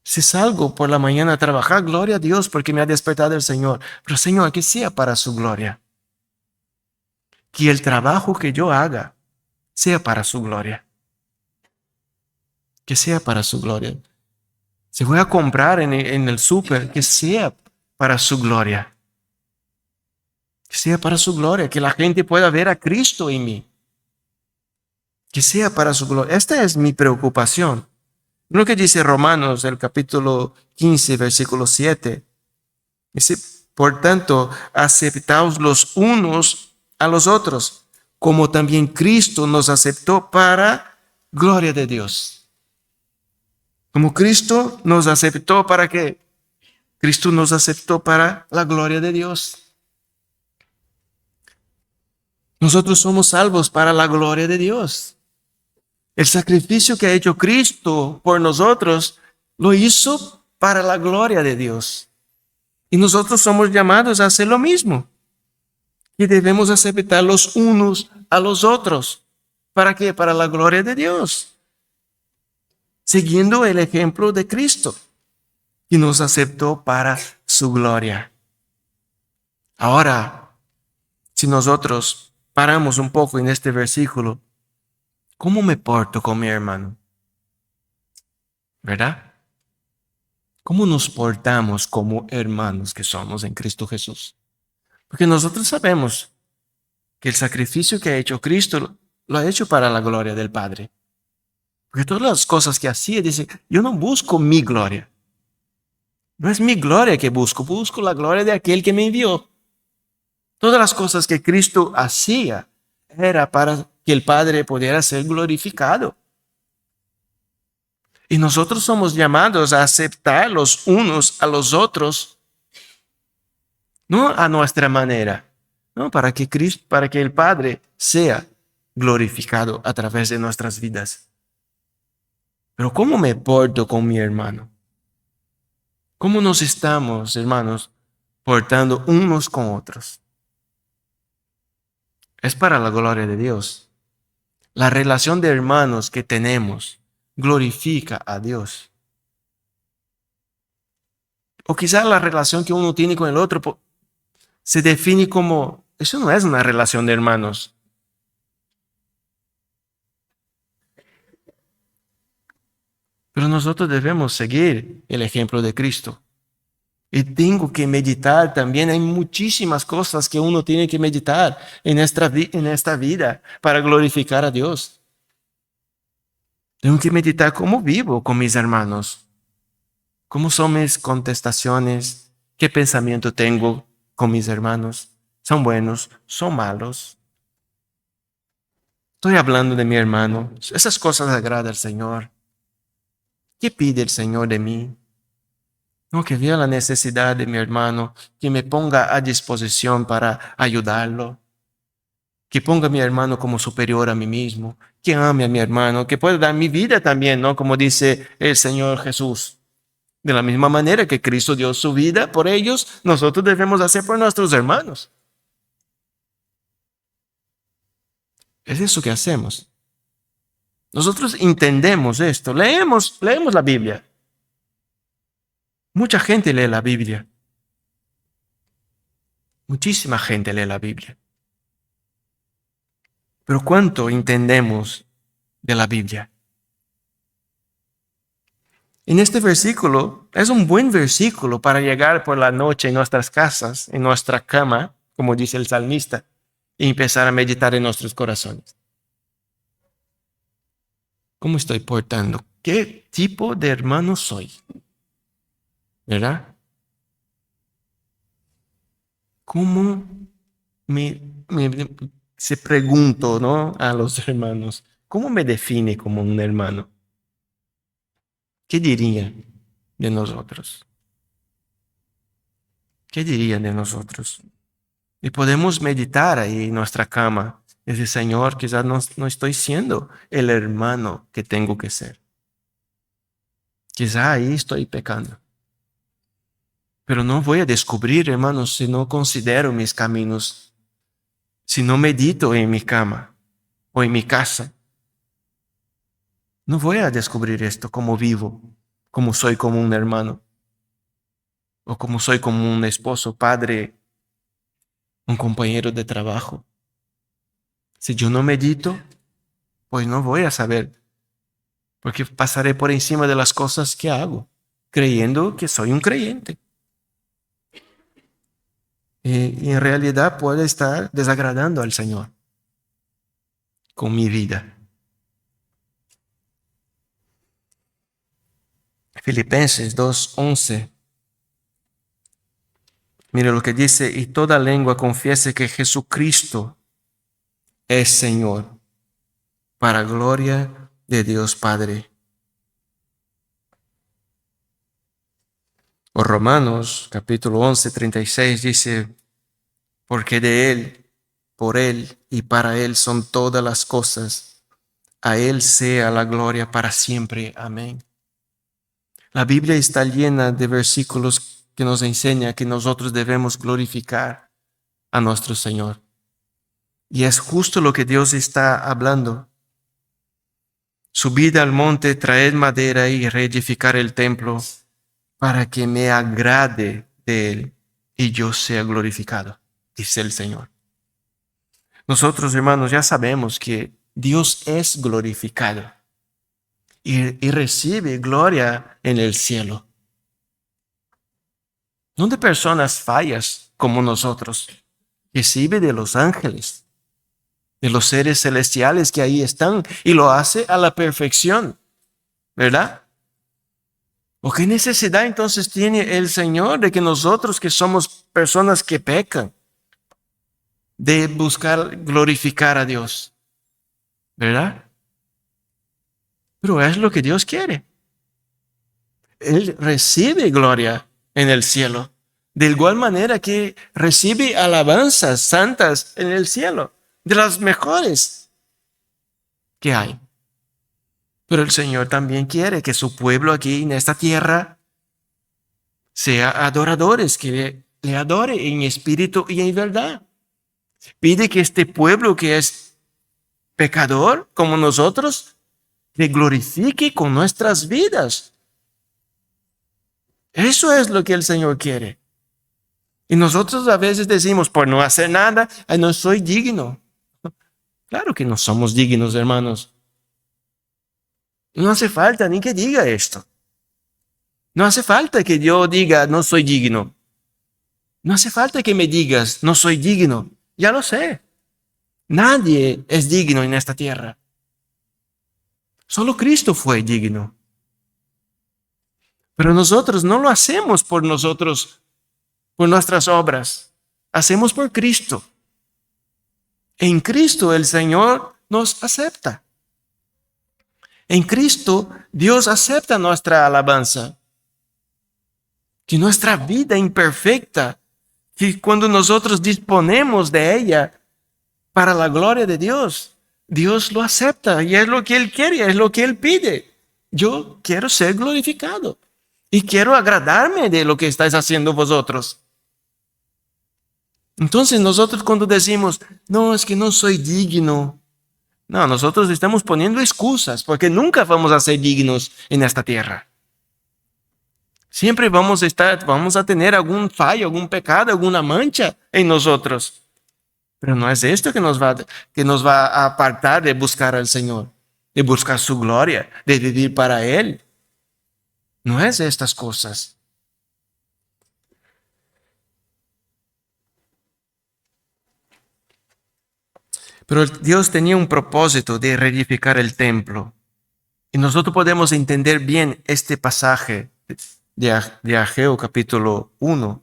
Si salgo por la mañana a trabajar, gloria a Dios porque me ha despertado el Señor. Pero Señor, que sea para su gloria. Que el trabajo que yo haga sea para su gloria. Que sea para su gloria. Si voy a comprar en el súper, que sea para su gloria. Que sea para su gloria. Que la gente pueda ver a Cristo en mí. Que sea para su gloria. Esta es mi preocupación. Lo que dice Romanos, el capítulo 15, versículo 7. Dice, por tanto, aceptaos los unos a los otros, como también Cristo nos aceptó para gloria de Dios. Como Cristo nos aceptó para qué? Cristo nos aceptó para la gloria de Dios. Nosotros somos salvos para la gloria de Dios. El sacrificio que ha hecho Cristo por nosotros lo hizo para la gloria de Dios. Y nosotros somos llamados a hacer lo mismo. Y debemos aceptar los unos a los otros. ¿Para qué? Para la gloria de Dios. Siguiendo el ejemplo de Cristo, y nos aceptó para su gloria. Ahora, si nosotros paramos un poco en este versículo, ¿cómo me porto con mi hermano? ¿Verdad? ¿Cómo nos portamos como hermanos que somos en Cristo Jesús? Porque nosotros sabemos que el sacrificio que ha hecho Cristo lo ha hecho para la gloria del Padre. Porque todas las cosas que hacía, dice, yo no busco mi gloria. No es mi gloria que busco la gloria de aquel que me envió. Todas las cosas que Cristo hacía era para que el Padre pudiera ser glorificado. Y nosotros somos llamados a aceptar los unos a los otros, no a nuestra manera, no para que Cristo, para que el Padre sea glorificado a través de nuestras vidas. Pero ¿cómo me porto con mi hermano? ¿Cómo nos estamos, hermanos, portando unos con otros? Es para la gloria de Dios. La relación de hermanos que tenemos glorifica a Dios. O quizás la relación que uno tiene con el otro se define como, eso no es una relación de hermanos. Pero nosotros debemos seguir el ejemplo de Cristo. Y tengo que meditar también. Hay muchísimas cosas que uno tiene que meditar en esta vida para glorificar a Dios. Tengo que meditar cómo vivo con mis hermanos. ¿Cómo son mis contestaciones? ¿Qué pensamiento tengo con mis hermanos? ¿Son buenos? ¿Son malos? Estoy hablando de mi hermano. Esas cosas agradan al Señor. ¿Qué pide el Señor de mí? No, que vea la necesidad de mi hermano, que me ponga a disposición para ayudarlo. Que ponga a mi hermano como superior a mí mismo. Que ame a mi hermano, que pueda dar mi vida también, ¿no? Como dice el Señor Jesús. De la misma manera que Cristo dio su vida por ellos, nosotros debemos hacer por nuestros hermanos. Es eso que hacemos. Nosotros entendemos esto, leemos la Biblia. Mucha gente lee la Biblia. Muchísima gente lee la Biblia. Pero ¿cuánto entendemos de la Biblia? En este versículo es un buen versículo para llegar por la noche en nuestras casas, en nuestra cama, como dice el salmista, y empezar a meditar en nuestros corazones. ¿Cómo estoy portando? ¿Qué tipo de hermano soy? ¿Verdad? ¿Cómo se pregunto, ¿no? A los hermanos, ¿cómo me define como un hermano? ¿Qué diría de nosotros? ¿Qué diría de nosotros? Y podemos meditar ahí en nuestra cama. Decir, Señor, quizás no estoy siendo el hermano que tengo que ser. Quizás ahí estoy pecando. Pero no voy a descubrir, hermanos, si no considero mis caminos, si no medito en mi cama o en mi casa. No voy a descubrir esto como vivo, como soy como un hermano, o como soy como un esposo, padre, un compañero de trabajo. Si yo no medito, pues no voy a saber, porque pasaré por encima de las cosas que hago, creyendo que soy un creyente. Y en realidad puedo estar desagradando al Señor con mi vida. Filipenses 2:11. Mire lo que dice, y toda lengua confiese que Jesucristo es Señor, para gloria de Dios Padre. O Romanos capítulo 11:36 dice, porque de Él, por Él y para Él son todas las cosas. A Él sea la gloria para siempre. Amén. La Biblia está llena de versículos que nos enseña que nosotros debemos glorificar a nuestro Señor. Y es justo lo que Dios está hablando. Subid al monte, traed madera y reedificar el templo para que me agrade de Él y yo sea glorificado, dice el Señor. Nosotros, hermanos, ya sabemos que Dios es glorificado y recibe gloria en el cielo. No de personas fallas como nosotros, recibe de los ángeles, de los seres celestiales que ahí están, y lo hace a la perfección, ¿verdad? ¿O qué necesidad entonces tiene el Señor de que nosotros, que somos personas que pecan, de buscar glorificar a Dios? ¿Verdad? Pero es lo que Dios quiere. Él recibe gloria en el cielo, de igual manera que recibe alabanzas santas en el cielo, de las mejores que hay. Pero el Señor también quiere que su pueblo aquí en esta tierra sea adoradores, que le adore en espíritu y en verdad. Pide que este pueblo que es pecador como nosotros, le glorifique con nuestras vidas. Eso es lo que el Señor quiere. Y nosotros a veces decimos, por no hacer nada, no soy digno. Claro que no somos dignos, hermanos. No hace falta ni que diga esto. No hace falta que yo diga, no soy digno. No hace falta que me digas, no soy digno. Ya lo sé. Nadie es digno en esta tierra. Solo Cristo fue digno. Pero nosotros no lo hacemos por nosotros, por nuestras obras. Hacemos por Cristo. En Cristo el Señor nos acepta. En Cristo Dios acepta nuestra alabanza. Que nuestra vida imperfecta, que cuando nosotros disponemos de ella para la gloria de Dios, Dios lo acepta y es lo que Él quiere, es lo que Él pide. Yo quiero ser glorificado y quiero agradarme de lo que estáis haciendo vosotros. Entonces nosotros cuando decimos, no, es que no soy digno, no, nosotros estamos poniendo excusas porque nunca vamos a ser dignos en esta tierra. Siempre vamos a tener algún fallo, algún pecado, alguna mancha en nosotros. Pero no es esto que nos va a apartar de buscar al Señor, de buscar su gloria, de vivir para Él. No es de estas cosas. Pero Dios tenía un propósito de reedificar el templo. Y nosotros podemos entender bien este pasaje de Ageo capítulo 1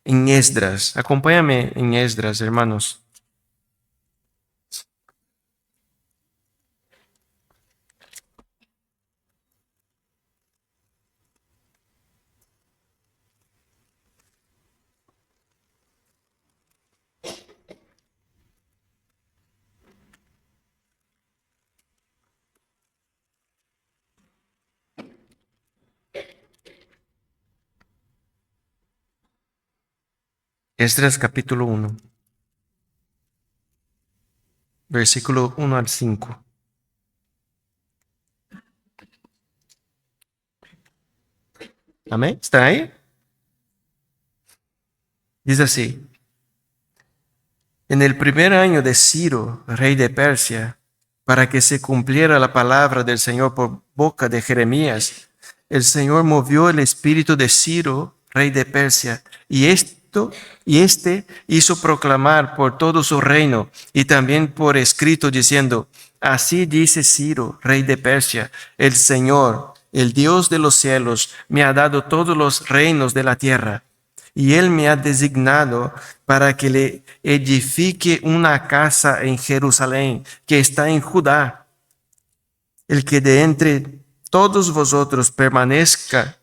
en Esdras. Acompáñame en Esdras, hermanos. Esdras capítulo 1, versículo 1 al 5. Amén. ¿Está ahí? Dice así: en el primer año de Ciro, rey de Persia, para que se cumpliera la palabra del Señor por boca de Jeremías, el Señor movió el espíritu de Ciro, rey de Persia, y este hizo proclamar por todo su reino y también por escrito diciendo: así dice Ciro, rey de Persia, el Señor, el Dios de los cielos, me ha dado todos los reinos de la tierra. Y él me ha designado para que le edifique una casa en Jerusalén, que está en Judá. El que de entre todos vosotros pertenezca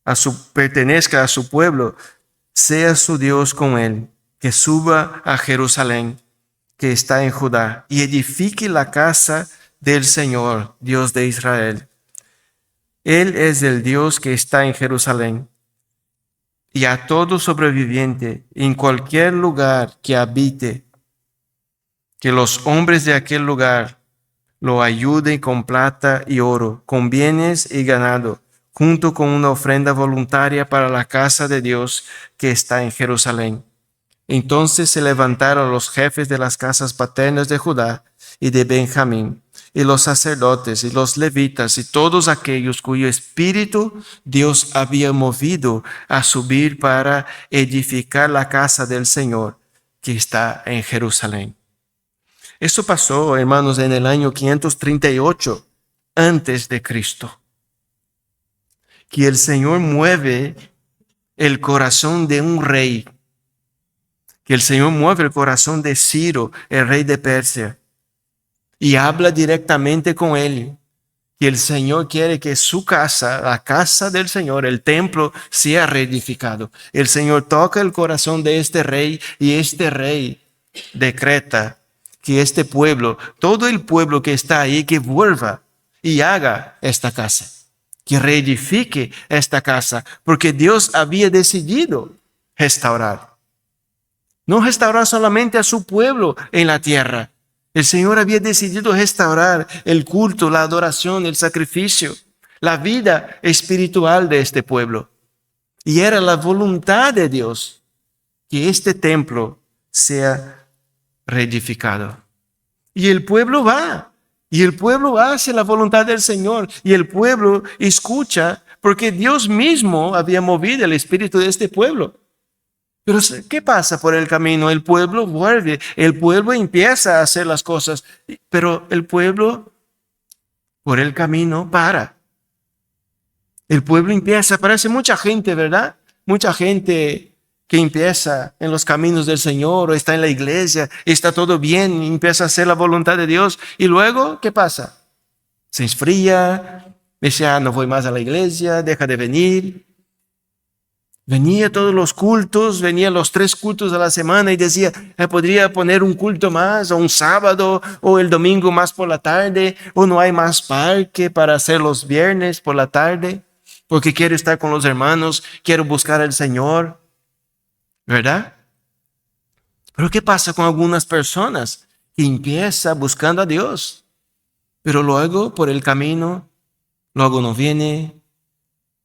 a su pueblo, sea su Dios con él, que suba a Jerusalén, que está en Judá, y edifique la casa del Señor, Dios de Israel. Él es el Dios que está en Jerusalén. Y a todo sobreviviente en cualquier lugar que habite, que los hombres de aquel lugar lo ayuden con plata y oro, con bienes y ganado, junto con una ofrenda voluntaria para la casa de Dios que está en Jerusalén. Entonces se levantaron los jefes de las casas paternas de Judá y de Benjamín, y los sacerdotes y los levitas y todos aquellos cuyo espíritu Dios había movido a subir para edificar la casa del Señor que está en Jerusalén. Esto pasó, hermanos, en el año 538 antes de Cristo, que el Señor mueve el corazón de un rey, que el Señor mueve el corazón de Ciro, el rey de Persia, y habla directamente con él, que el Señor quiere que su casa, la casa del Señor, el templo, sea reedificado. El Señor toca el corazón de este rey y este rey decreta que este pueblo, todo el pueblo que está ahí, que vuelva y haga esta casa, que reedifique esta casa, porque Dios había decidido restaurar. No restaurar solamente a su pueblo en la tierra. El Señor había decidido restaurar el culto, la adoración, el sacrificio, la vida espiritual de este pueblo. Y era la voluntad de Dios que este templo sea reedificado. Y el pueblo va. Y el pueblo hace la voluntad del Señor. Y el pueblo escucha, porque Dios mismo había movido el espíritu de este pueblo. Pero ¿qué pasa por el camino? El pueblo vuelve, el pueblo empieza a hacer las cosas, pero el pueblo por el camino para. El pueblo empieza, parece mucha gente, ¿verdad? Mucha gente que empieza en los caminos del Señor o está en la iglesia, está todo bien, empieza a hacer la voluntad de Dios y luego, ¿qué pasa? Se enfría, dice, no voy más a la iglesia, deja de venir. Venía a todos los cultos, venía a los 3 cultos de la semana y decía, podría poner un culto más, o un sábado, o el domingo más por la tarde, o no hay más parque para hacer los viernes por la tarde, porque quiero estar con los hermanos, quiero buscar al Señor, ¿verdad? Pero ¿qué pasa con algunas personas que empiezan buscando a Dios, pero luego por el camino, luego no viene?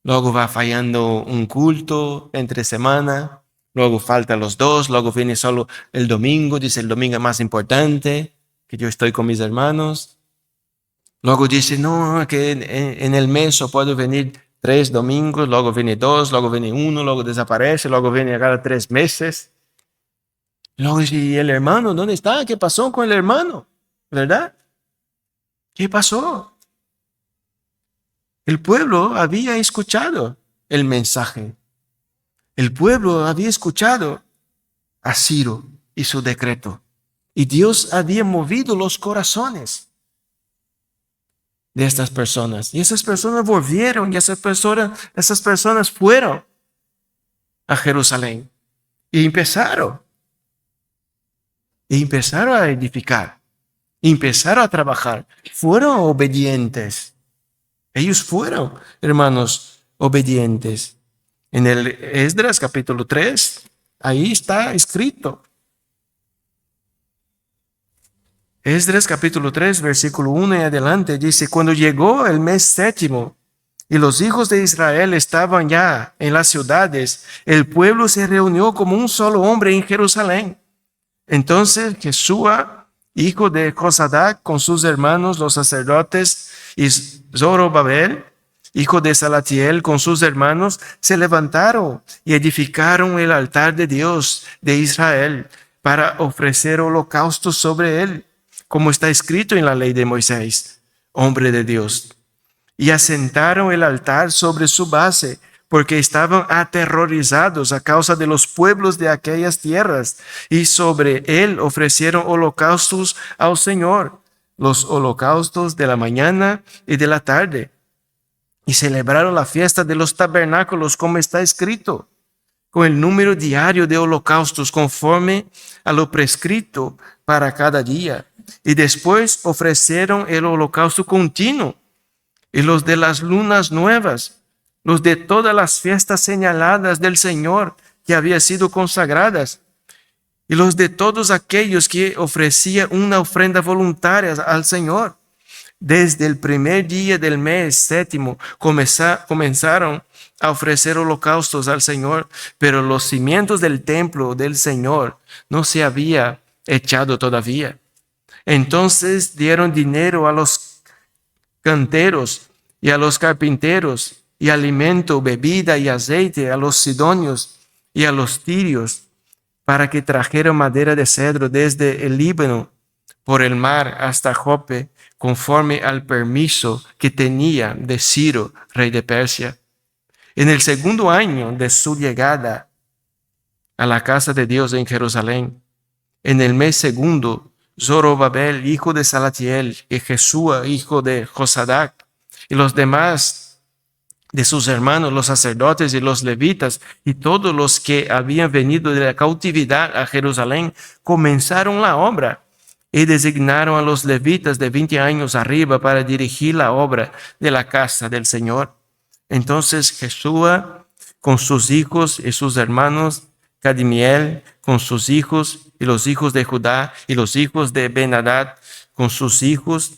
Luego va fallando un culto entre semana, luego faltan los 2, luego viene solo el domingo, dice el domingo es más importante, que yo estoy con mis hermanos. Luego dice, no, que en el mes solo puedo venir 3 domingos, luego viene 2, luego viene 1, luego desaparece, luego viene cada 3 meses. Luego dice, ¿y el hermano dónde está? ¿Qué pasó con el hermano? ¿Verdad? ¿Qué pasó? El pueblo había escuchado el mensaje. El pueblo había escuchado a Ciro y su decreto. Y Dios había movido los corazones de estas personas. Y esas personas volvieron y esas personas fueron a Jerusalén. Y empezaron a edificar. Y empezaron a trabajar. Fueron obedientes. Ellos fueron, hermanos, obedientes. En el Esdras capítulo 3, ahí está escrito. Esdras capítulo 3, versículo 1 en adelante, dice, cuando llegó el mes séptimo y los hijos de Israel estaban ya en las ciudades, el pueblo se reunió como un solo hombre en Jerusalén. Entonces Jesúa, hijo de Josadac, con sus hermanos los sacerdotes, y Zorobabel, hijo de Salatiel, con sus hermanos, se levantaron y edificaron el altar de Dios de Israel para ofrecer holocaustos sobre él, como está escrito en la ley de Moisés, hombre de Dios. Y asentaron el altar sobre su base, porque estaban aterrorizados a causa de los pueblos de aquellas tierras, y sobre él ofrecieron holocaustos al Señor, los holocaustos de la mañana y de la tarde. Y celebraron la fiesta de los tabernáculos, como está escrito, con el número diario de holocaustos conforme a lo prescrito para cada día. Y después ofrecieron el holocausto continuo y los de las lunas nuevas, los de todas las fiestas señaladas del Señor que habían sido consagradas, y los de todos aquellos que ofrecían una ofrenda voluntaria al Señor. Desde el primer día del mes séptimo comenzaron a ofrecer holocaustos al Señor, pero los cimientos del templo del Señor no se había echado todavía. Entonces dieron dinero a los canteros y a los carpinteros, y alimento, bebida y aceite a los sidonios y a los tirios, para que trajeran madera de cedro desde el Líbano por el mar hasta Jope, conforme al permiso que tenía de Ciro, rey de Persia. En el segundo año de su llegada a la casa de Dios en Jerusalén, en el mes segundo, Zorobabel, hijo de Salatiel, y Jesúa, hijo de Josadac, y los demás de sus hermanos, los sacerdotes y los levitas, y todos los que habían venido de la cautividad a Jerusalén, comenzaron la obra y designaron a los levitas de 20 años arriba para dirigir la obra de la casa del Señor. Entonces Jesúa con sus hijos y sus hermanos, Cadmiel con sus hijos y los hijos de Judá y los hijos de Ben-Hadad con sus hijos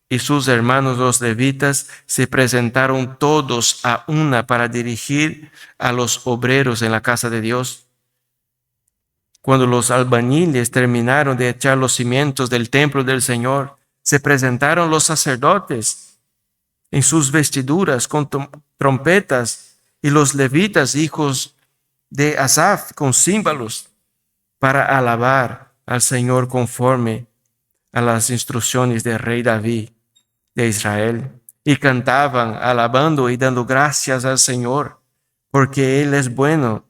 y sus hermanos los levitas se presentaron todos a una para dirigir a los obreros en la casa de Dios. Cuando los albañiles terminaron de echar los cimientos del templo del Señor, se presentaron los sacerdotes en sus vestiduras con trompetas y los levitas, hijos de Asaf, con címbalos para alabar al Señor conforme a las instrucciones del rey David de Israel. Y cantaban, alabando y dando gracias al Señor, porque Él es bueno,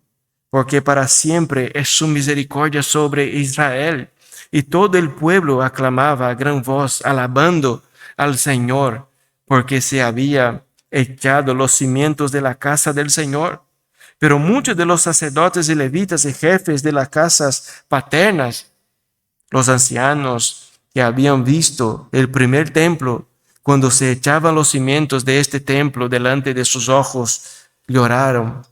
porque para siempre es su misericordia sobre Israel. Y todo el pueblo aclamaba a gran voz, alabando al Señor, porque se había echado los cimientos de la casa del Señor. Pero muchos de los sacerdotes y levitas y jefes de las casas paternas, los ancianos que habían visto el primer templo, cuando se echaban los cimientos de este templo delante de sus ojos, lloraban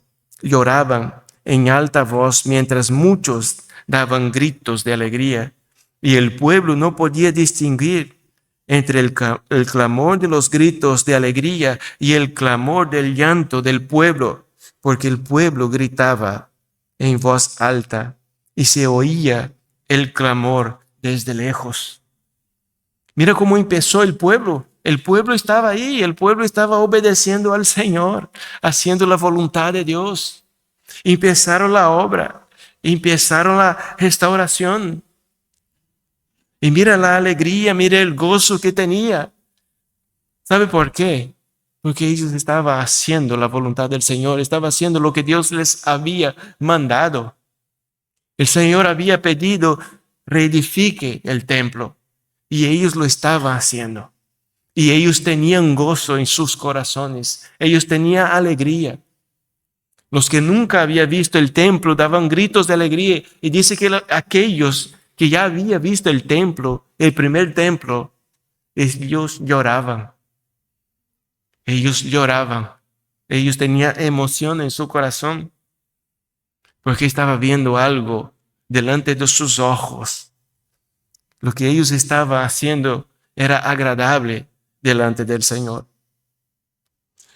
en alta voz, mientras muchos daban gritos de alegría. Y el pueblo no podía distinguir entre el clamor de los gritos de alegría y el clamor del llanto del pueblo, porque el pueblo gritaba en voz alta y se oía el clamor desde lejos. Mira cómo empezó el pueblo El pueblo estaba ahí, el pueblo estaba obedeciendo al Señor, haciendo la voluntad de Dios. Empezaron la obra, empezaron la restauración. Y mira la alegría, mira el gozo que tenía. ¿Sabe por qué? Porque ellos estaban haciendo la voluntad del Señor, estaban haciendo lo que Dios les había mandado. El Señor había pedido, reedifique el templo, y ellos lo estaban haciendo. Y ellos tenían gozo en sus corazones, ellos tenían alegría. Los que nunca habían visto el templo daban gritos de alegría, y dice que aquellos que ya habían visto el templo, el primer templo, ellos lloraban. Ellos lloraban. Ellos tenían emoción en su corazón porque estaba viendo algo delante de sus ojos. Lo que ellos estaban haciendo era agradable delante del Señor.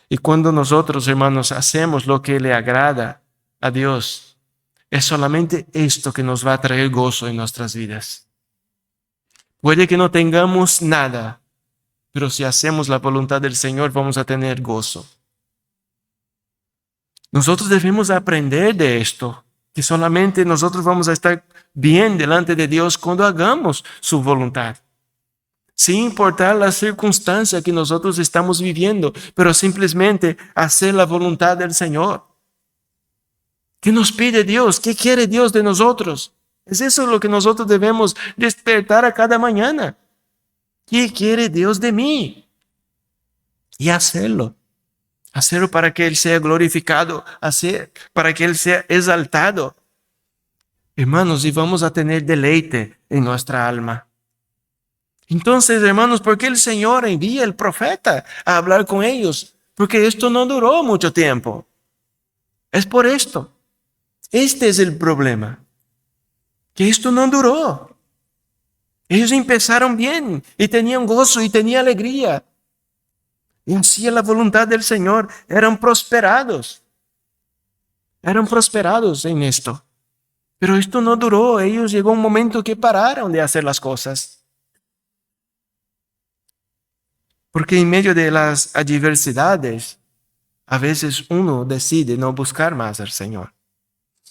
Y cuando nosotros, hermanos, hacemos lo que le agrada a Dios, es solamente esto que nos va a traer gozo en nuestras vidas. Puede que no tengamos nada, pero si hacemos la voluntad del Señor, vamos a tener gozo. Nosotros debemos aprender de esto, que solamente nosotros vamos a estar bien delante de Dios cuando hagamos su voluntad. Sin importar la circunstancia que nosotros estamos viviendo, pero simplemente hacer la voluntad del Señor. ¿Qué nos pide Dios? ¿Qué quiere Dios de nosotros? Es eso lo que nosotros debemos despertar a cada mañana. ¿Qué quiere Dios de mí? Y hacerlo. Hacerlo para que Él sea glorificado, hacer para que Él sea exaltado. Hermanos, y vamos a tener deleite en nuestra alma. Entonces, hermanos, ¿por qué el Señor envía al profeta a hablar con ellos? Porque esto no duró mucho tiempo. Es por esto. Este es el problema. Que esto no duró. Ellos empezaron bien y tenían gozo y tenían alegría. Y hacían la voluntad del Señor. Eran prosperados. Eran prosperados en esto. Pero esto no duró. Ellos llegó un momento que pararon de hacer las cosas. Porque en medio de las adversidades, a veces uno decide no buscar más al Señor.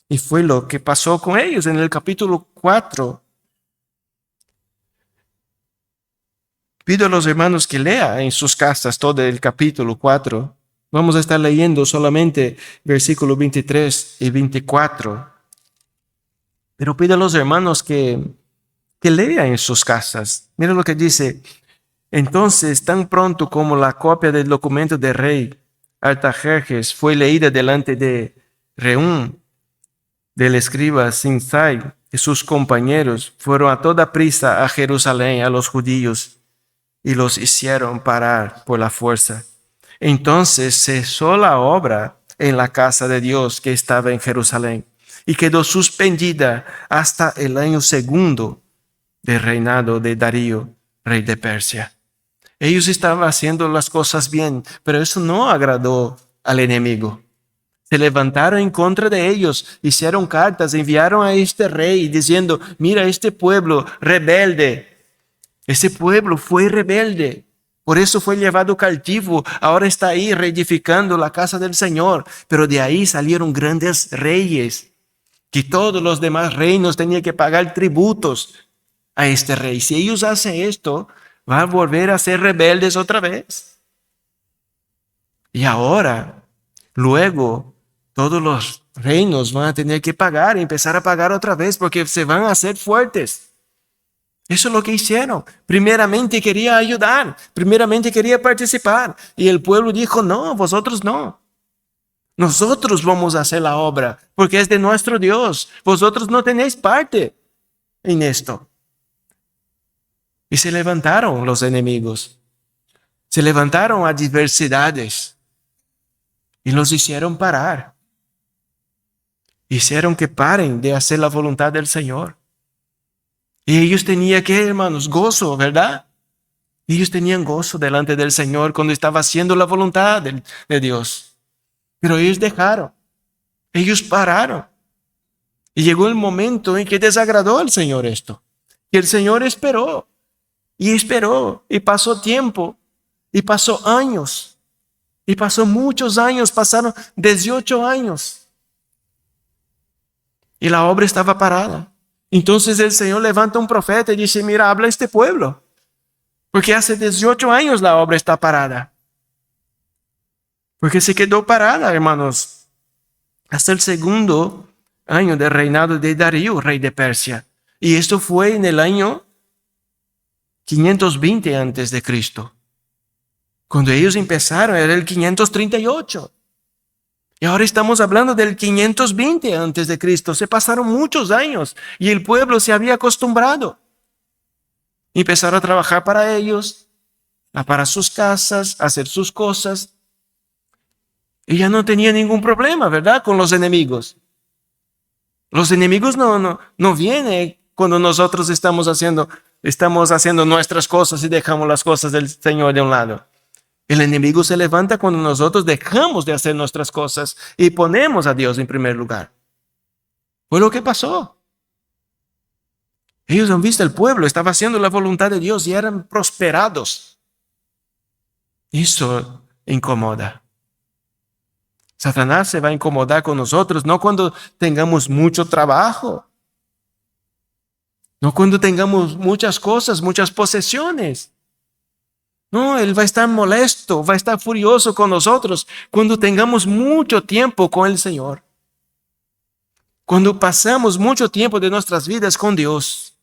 Y fue lo que pasó con ellos en el capítulo 4. Pido a los hermanos que lean en sus casas todo el capítulo 4. Vamos a estar leyendo solamente versículos 23 y 24. Pero pido a los hermanos que lean en sus casas. Mira lo que dice. Entonces, tan pronto como la copia del documento del rey Artajerjes fue leída delante de Reún, del escriba Sinsai y sus compañeros, fueron a toda prisa a Jerusalén a los judíos y los hicieron parar por la fuerza. Entonces cesó la obra en la casa de Dios que estaba en Jerusalén y quedó suspendida hasta el año segundo del reinado de Darío, rey de Persia. Ellos estaban haciendo las cosas bien, pero eso no agradó al enemigo. Se levantaron en contra de ellos, hicieron cartas, enviaron a este rey diciendo, mira, este pueblo rebelde, ese pueblo fue rebelde, por eso fue llevado cautivo, ahora está ahí reedificando la casa del Señor. Pero de ahí salieron grandes reyes, que todos los demás reinos tenían que pagar tributos a este rey. Si ellos hacen esto, van a volver a ser rebeldes otra vez. Y ahora, luego, todos los reinos van a tener que pagar, empezar a pagar otra vez, porque se van a hacer fuertes. Eso es lo que hicieron. Primeramente quería ayudar, primeramente quería participar. Y el pueblo dijo, no, vosotros no. Nosotros vamos a hacer la obra, porque es de nuestro Dios. Vosotros no tenéis parte en esto. Y se levantaron los enemigos. Se levantaron adversidades. Y los hicieron parar. Hicieron que paren de hacer la voluntad del Señor. Y ellos tenían que, hermanos, gozo, ¿verdad? Ellos tenían gozo delante del Señor cuando estaba haciendo la voluntad de Dios. Pero ellos dejaron. Ellos pararon. Y llegó el momento en que desagradó al Señor esto. Y el Señor esperó. Y esperó. Y pasó tiempo. Y pasó años. Y pasó muchos años, pasaron 18 años. Y la obra estaba parada. Entonces el Señor levanta un profeta y dice, mira, habla a este pueblo. Porque hace 18 años la obra está parada. Porque se quedó parada, hermanos, hasta el segundo año del reinado de Darío, rey de Persia. Y esto fue en el año 520 antes de Cristo. Cuando ellos empezaron era el 538. Y ahora estamos hablando del 520 antes de Cristo. Se pasaron muchos años y el pueblo se había acostumbrado. Empezaron a trabajar para ellos, para sus casas, a hacer sus cosas. Y ya no tenía ningún problema, ¿verdad? Con los enemigos. Los enemigos no vienen cuando nosotros estamos haciendo nuestras cosas y dejamos las cosas del Señor de un lado. El enemigo se levanta cuando nosotros dejamos de hacer nuestras cosas y ponemos a Dios en primer lugar. Fue lo que pasó. Ellos han visto el pueblo, estaba haciendo la voluntad de Dios y eran prosperados. Eso incomoda. Satanás se va a incomodar con nosotros, no cuando tengamos mucho trabajo, no cuando tengamos muchas cosas, muchas posesiones. No, Él va a estar molesto, va a estar furioso con nosotros cuando tengamos mucho tiempo con el Señor. Cuando pasamos mucho tiempo de nuestras vidas con Dios.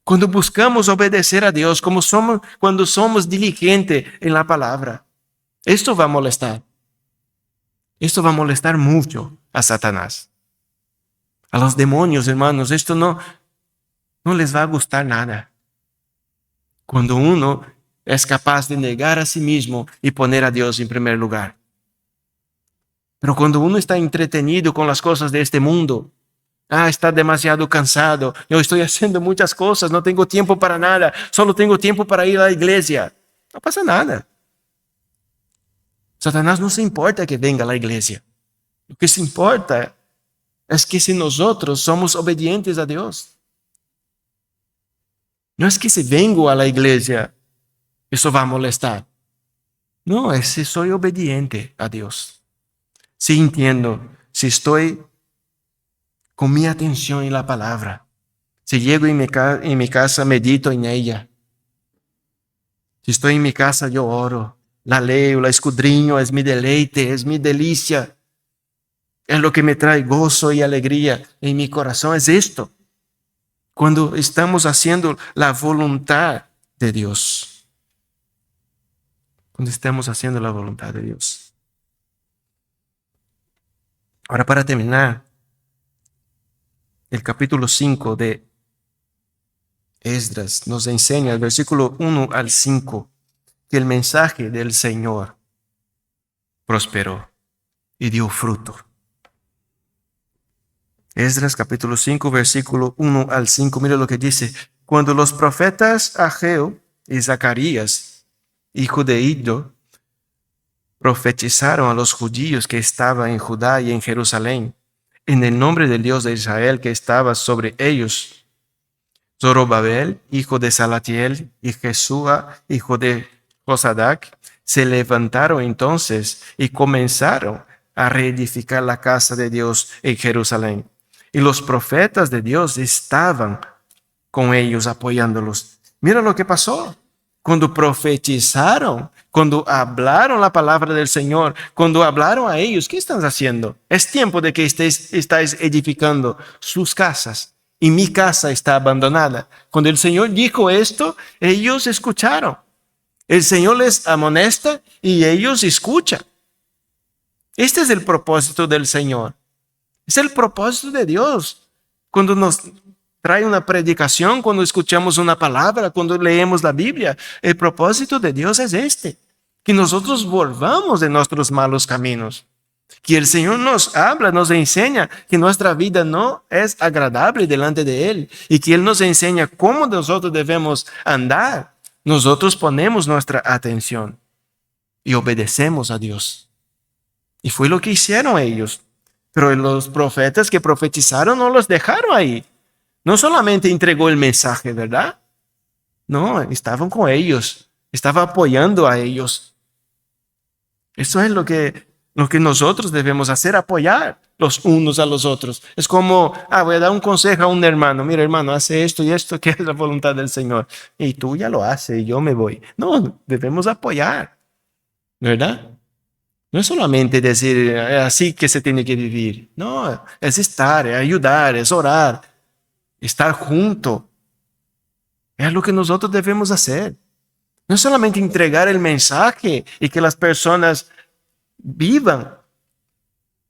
Cuando buscamos obedecer a Dios, cuando somos diligentes en la palabra. Esto va a molestar. Esto va a molestar mucho a Satanás. A los demonios, hermanos, esto no les va a gustar nada. Cuando uno es capaz de negar a sí mismo y poner a Dios en primer lugar. Pero cuando uno está entretenido con las cosas de este mundo, está demasiado cansado, yo estoy haciendo muchas cosas, no tengo tiempo para nada, solo tengo tiempo para ir a la iglesia. No pasa nada. Satanás no se importa que venga a la iglesia. Lo que se importa es que si nosotros somos obedientes a Dios. No es que si vengo a la iglesia, eso va a molestar. No, es si soy obediente a Dios. Si entiendo, si estoy con mi atención en la palabra. Si llego en mi casa, medito en ella. Si estoy en mi casa, yo oro. La leo, la escudriño, es mi deleite, es mi delicia. Es lo que me trae gozo y alegría en mi corazón. Es esto. Cuando estamos haciendo la voluntad de Dios. Cuando estamos haciendo la voluntad de Dios. Ahora, para terminar, el capítulo 5 de Esdras nos enseña, el versículo 1 al 5, que el mensaje del Señor prosperó y dio fruto. Esdras capítulo 5, versículo 1 al 5, mira lo que dice. Cuando los profetas Ageo y Zacarías, hijo de Iddo, profetizaron a los judíos que estaban en Judá y en Jerusalén, en el nombre del Dios de Israel que estaba sobre ellos, Zorobabel, hijo de Salatiel, y Jesúa, hijo de Josadac, se levantaron entonces y comenzaron a reedificar la casa de Dios en Jerusalén. Y los profetas de Dios estaban con ellos apoyándolos. Mira lo que pasó. Cuando profetizaron, cuando hablaron la palabra del Señor, cuando hablaron a ellos, ¿qué están haciendo? Es tiempo de que estáis edificando sus casas y mi casa está abandonada. Cuando el Señor dijo esto, ellos escucharon. El Señor les amonesta y ellos escuchan. Este es el propósito del Señor. Es el propósito de Dios. Cuando nos trae una predicación, cuando escuchamos una palabra, cuando leemos la Biblia, el propósito de Dios es este. Que nosotros volvamos de nuestros malos caminos. Que el Señor nos habla, nos enseña que nuestra vida no es agradable delante de Él. Y que Él nos enseña cómo nosotros debemos andar. Nosotros ponemos nuestra atención y obedecemos a Dios. Y fue lo que hicieron ellos. Pero los profetas que profetizaron no los dejaron ahí. No solamente entregó el mensaje, ¿verdad? No, estaban con ellos. estaba apoyando a ellos. Eso es lo que nosotros debemos hacer, apoyar los unos a los otros. Es como, voy a dar un consejo a un hermano. Mira, hermano, hace esto y esto, que es la voluntad del Señor. Y tú ya lo haces y yo me voy. No, debemos apoyar, ¿verdad? No es solamente decir, así que se tiene que vivir. No, es estar, es ayudar, es orar, estar junto. Es lo que nosotros debemos hacer. No es solamente entregar el mensaje y que las personas vivan.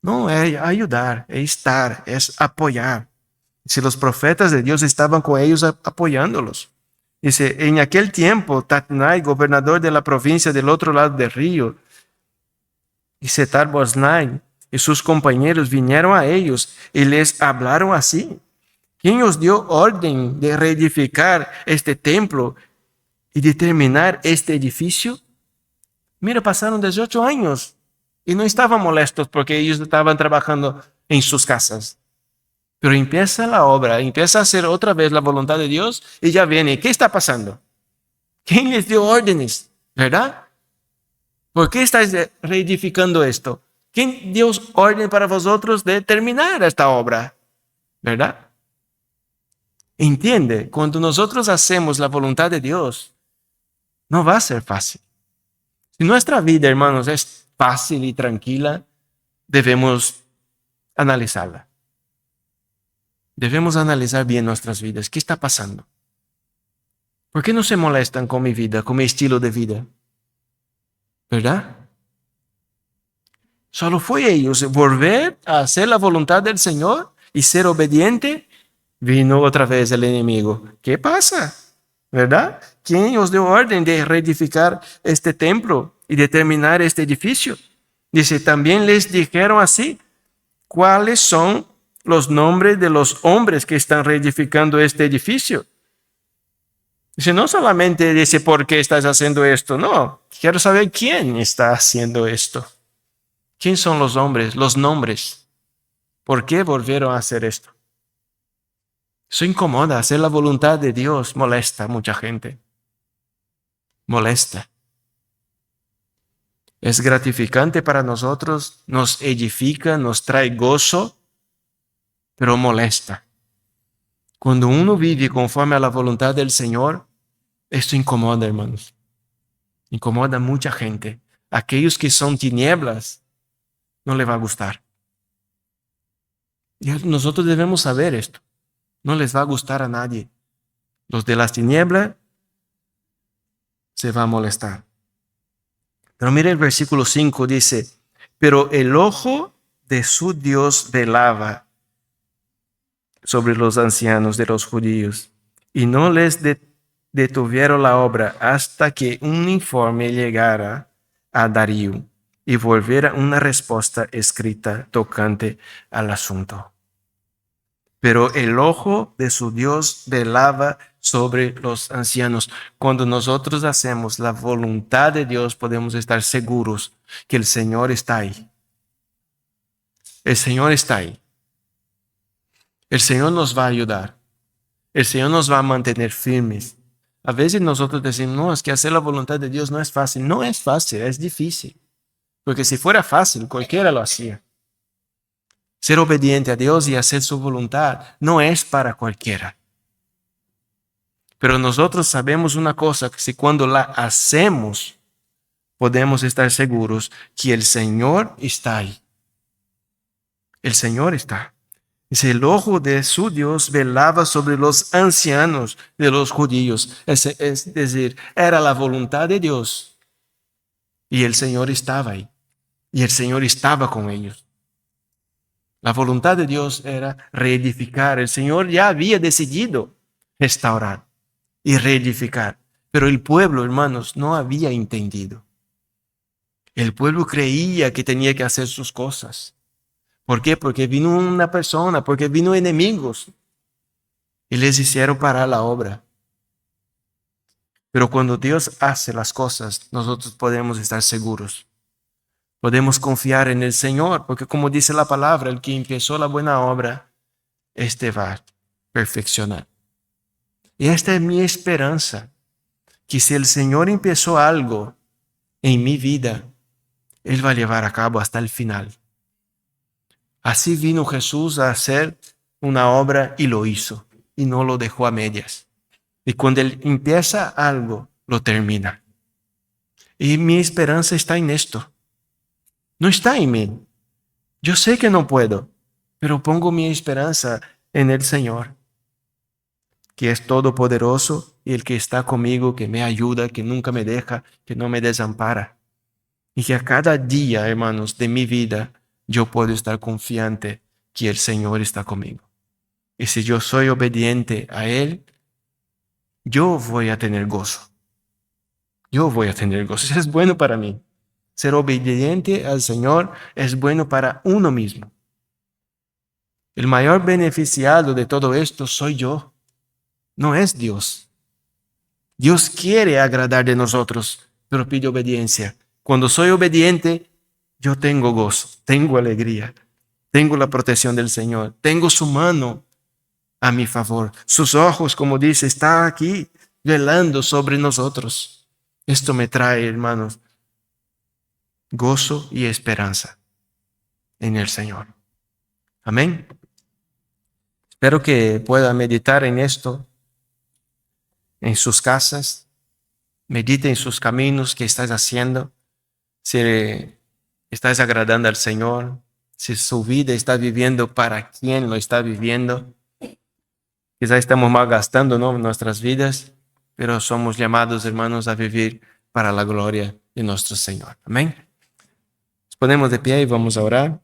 No, es ayudar, es estar, es apoyar. Si los profetas de Dios estaban con ellos apoyándolos. Dice, en aquel tiempo, Tatnai, gobernador de la provincia del otro lado del río, y Setar-Boznai y sus compañeros vinieron a ellos y les hablaron así. ¿Quién os dio orden de reedificar este templo y de terminar este edificio? Mira, pasaron 18 años y no estaban molestos porque ellos estaban trabajando en sus casas. Pero empieza la obra, empieza a hacer otra vez la voluntad de Dios y ya viene. ¿Qué está pasando? ¿Quién les dio órdenes? ¿Verdad? ¿Por qué estáis reedificando esto? ¿Quién dio orden para vosotros de terminar esta obra? ¿Verdad? Entiende, cuando nosotros hacemos la voluntad de Dios, no va a ser fácil. Si nuestra vida, hermanos, es fácil y tranquila, debemos analizarla. Debemos analizar bien nuestras vidas. ¿Qué está pasando? ¿Por qué no se molestan con mi vida, con mi estilo de vida? ¿Verdad? Solo fue ellos volver a hacer la voluntad del Señor y ser obediente. Vino otra vez el enemigo. ¿Qué pasa? ¿Verdad? ¿Quién os dio orden de reedificar este templo y de terminar este edificio? Dice, también les dijeron así, ¿cuáles son los nombres de los hombres que están reedificando este edificio? Dice, no solamente dice, ¿por qué estás haciendo esto? No, quiero saber quién está haciendo esto. ¿Quién son los hombres, los nombres? ¿Por qué volvieron a hacer esto? Eso incomoda, hacer la voluntad de Dios molesta a mucha gente. Molesta. Es gratificante para nosotros, nos edifica, nos trae gozo, pero molesta. Cuando uno vive conforme a la voluntad del Señor, esto incomoda, hermanos. Incomoda a mucha gente. Aquellos que son tinieblas, no les va a gustar. Y nosotros debemos saber esto. No les va a gustar a nadie. Los de las tinieblas se va a molestar. Pero mire el versículo 5, dice, pero el ojo de su Dios velaba sobre los ancianos de los judíos y no les detuvieron la obra hasta que un informe llegara a Darío y volviera una respuesta escrita tocante al asunto. Pero el ojo de su Dios velaba sobre los ancianos. Cuando nosotros hacemos la voluntad de Dios, podemos estar seguros que el Señor está ahí. El Señor está ahí. El Señor nos va a ayudar. El Señor nos va a mantener firmes. A veces nosotros decimos, no, es que hacer la voluntad de Dios no es fácil. No es fácil, es difícil. Porque si fuera fácil, cualquiera lo hacía. Ser obediente a Dios y hacer su voluntad no es para cualquiera. Pero nosotros sabemos una cosa, que si cuando la hacemos, podemos estar seguros que el Señor está ahí. El Señor está. Dice, el ojo de su Dios velaba sobre los ancianos de los judíos. Es decir, era la voluntad de Dios. Y el Señor estaba ahí. Y el Señor estaba con ellos. La voluntad de Dios era reedificar. El Señor ya había decidido restaurar y reedificar. Pero el pueblo, hermanos, no había entendido. El pueblo creía que tenía que hacer sus cosas. ¿Por qué? Porque vino una persona, porque vino enemigos y les hicieron parar la obra. Pero cuando Dios hace las cosas, nosotros podemos estar seguros. Podemos confiar en el Señor, porque como dice la palabra, el que empezó la buena obra, este va a perfeccionar. Y esta es mi esperanza, que si el Señor empezó algo en mi vida, Él va a llevar a cabo hasta el final. Así vino Jesús a hacer una obra y lo hizo, y no lo dejó a medias. Y cuando Él empieza algo, lo termina. Y mi esperanza está en esto. No está en mí. Yo sé que no puedo, pero pongo mi esperanza en el Señor, que es todopoderoso y el que está conmigo, que me ayuda, que nunca me deja, que no me desampara. Y que a cada día, hermanos, de mi vida, yo puedo estar confiante que el Señor está conmigo. Y si yo soy obediente a Él, yo voy a tener gozo. Yo voy a tener gozo. Eso es bueno para mí. Ser obediente al Señor es bueno para uno mismo. El mayor beneficiado de todo esto soy yo, no es Dios. Dios quiere agradar de nosotros, pero pide obediencia. Cuando soy obediente, yo tengo gozo, tengo alegría, tengo la protección del Señor, tengo su mano a mi favor. Sus ojos, como dice, están aquí velando sobre nosotros. Esto me trae, hermanos, gozo y esperanza en el Señor. Amén. Espero que pueda meditar en esto en sus casas. Medite en sus caminos que estás haciendo. Si estás agradando al Señor, si su vida está viviendo para quién lo está viviendo. Quizás estamos malgastando, ¿no?, nuestras vidas, pero somos llamados, hermanos, a vivir para la gloria de nuestro Señor. Amén. Nos ponemos de pie y vamos a orar.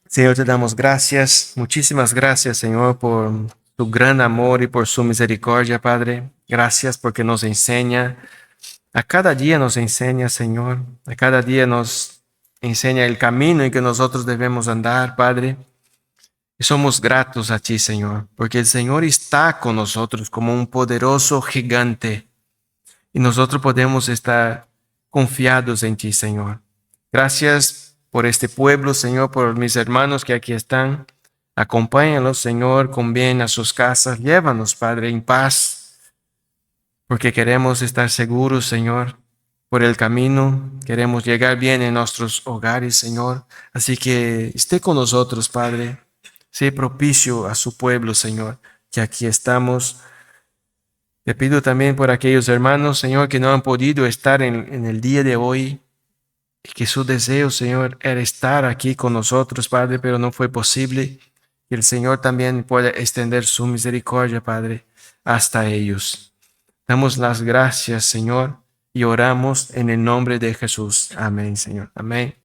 Señor, te damos gracias, muchísimas gracias, Señor, por tu gran amor y por su misericordia, Padre. Gracias porque nos enseña, a cada día nos enseña, Señor, a cada día nos enseña el camino en que nosotros debemos andar, Padre. Y somos gratos a ti, Señor, porque el Señor está con nosotros como un poderoso gigante y nosotros podemos estar confiados en ti, Señor. Gracias por este pueblo, Señor, por mis hermanos que aquí están. Acompáñalos, Señor, con bien a sus casas. Llévanos, Padre, en paz, porque queremos estar seguros, Señor, por el camino. Queremos llegar bien en nuestros hogares, Señor. Así que esté con nosotros, Padre. Sé propicio a su pueblo, Señor, que aquí estamos. Te pido también por aquellos hermanos, Señor, que no han podido estar en el día de hoy. Y que su deseo, Señor, era estar aquí con nosotros, Padre, pero no fue posible. Que el Señor también pueda extender su misericordia, Padre, hasta ellos. Damos las gracias, Señor, y oramos en el nombre de Jesús. Amén, Señor. Amén.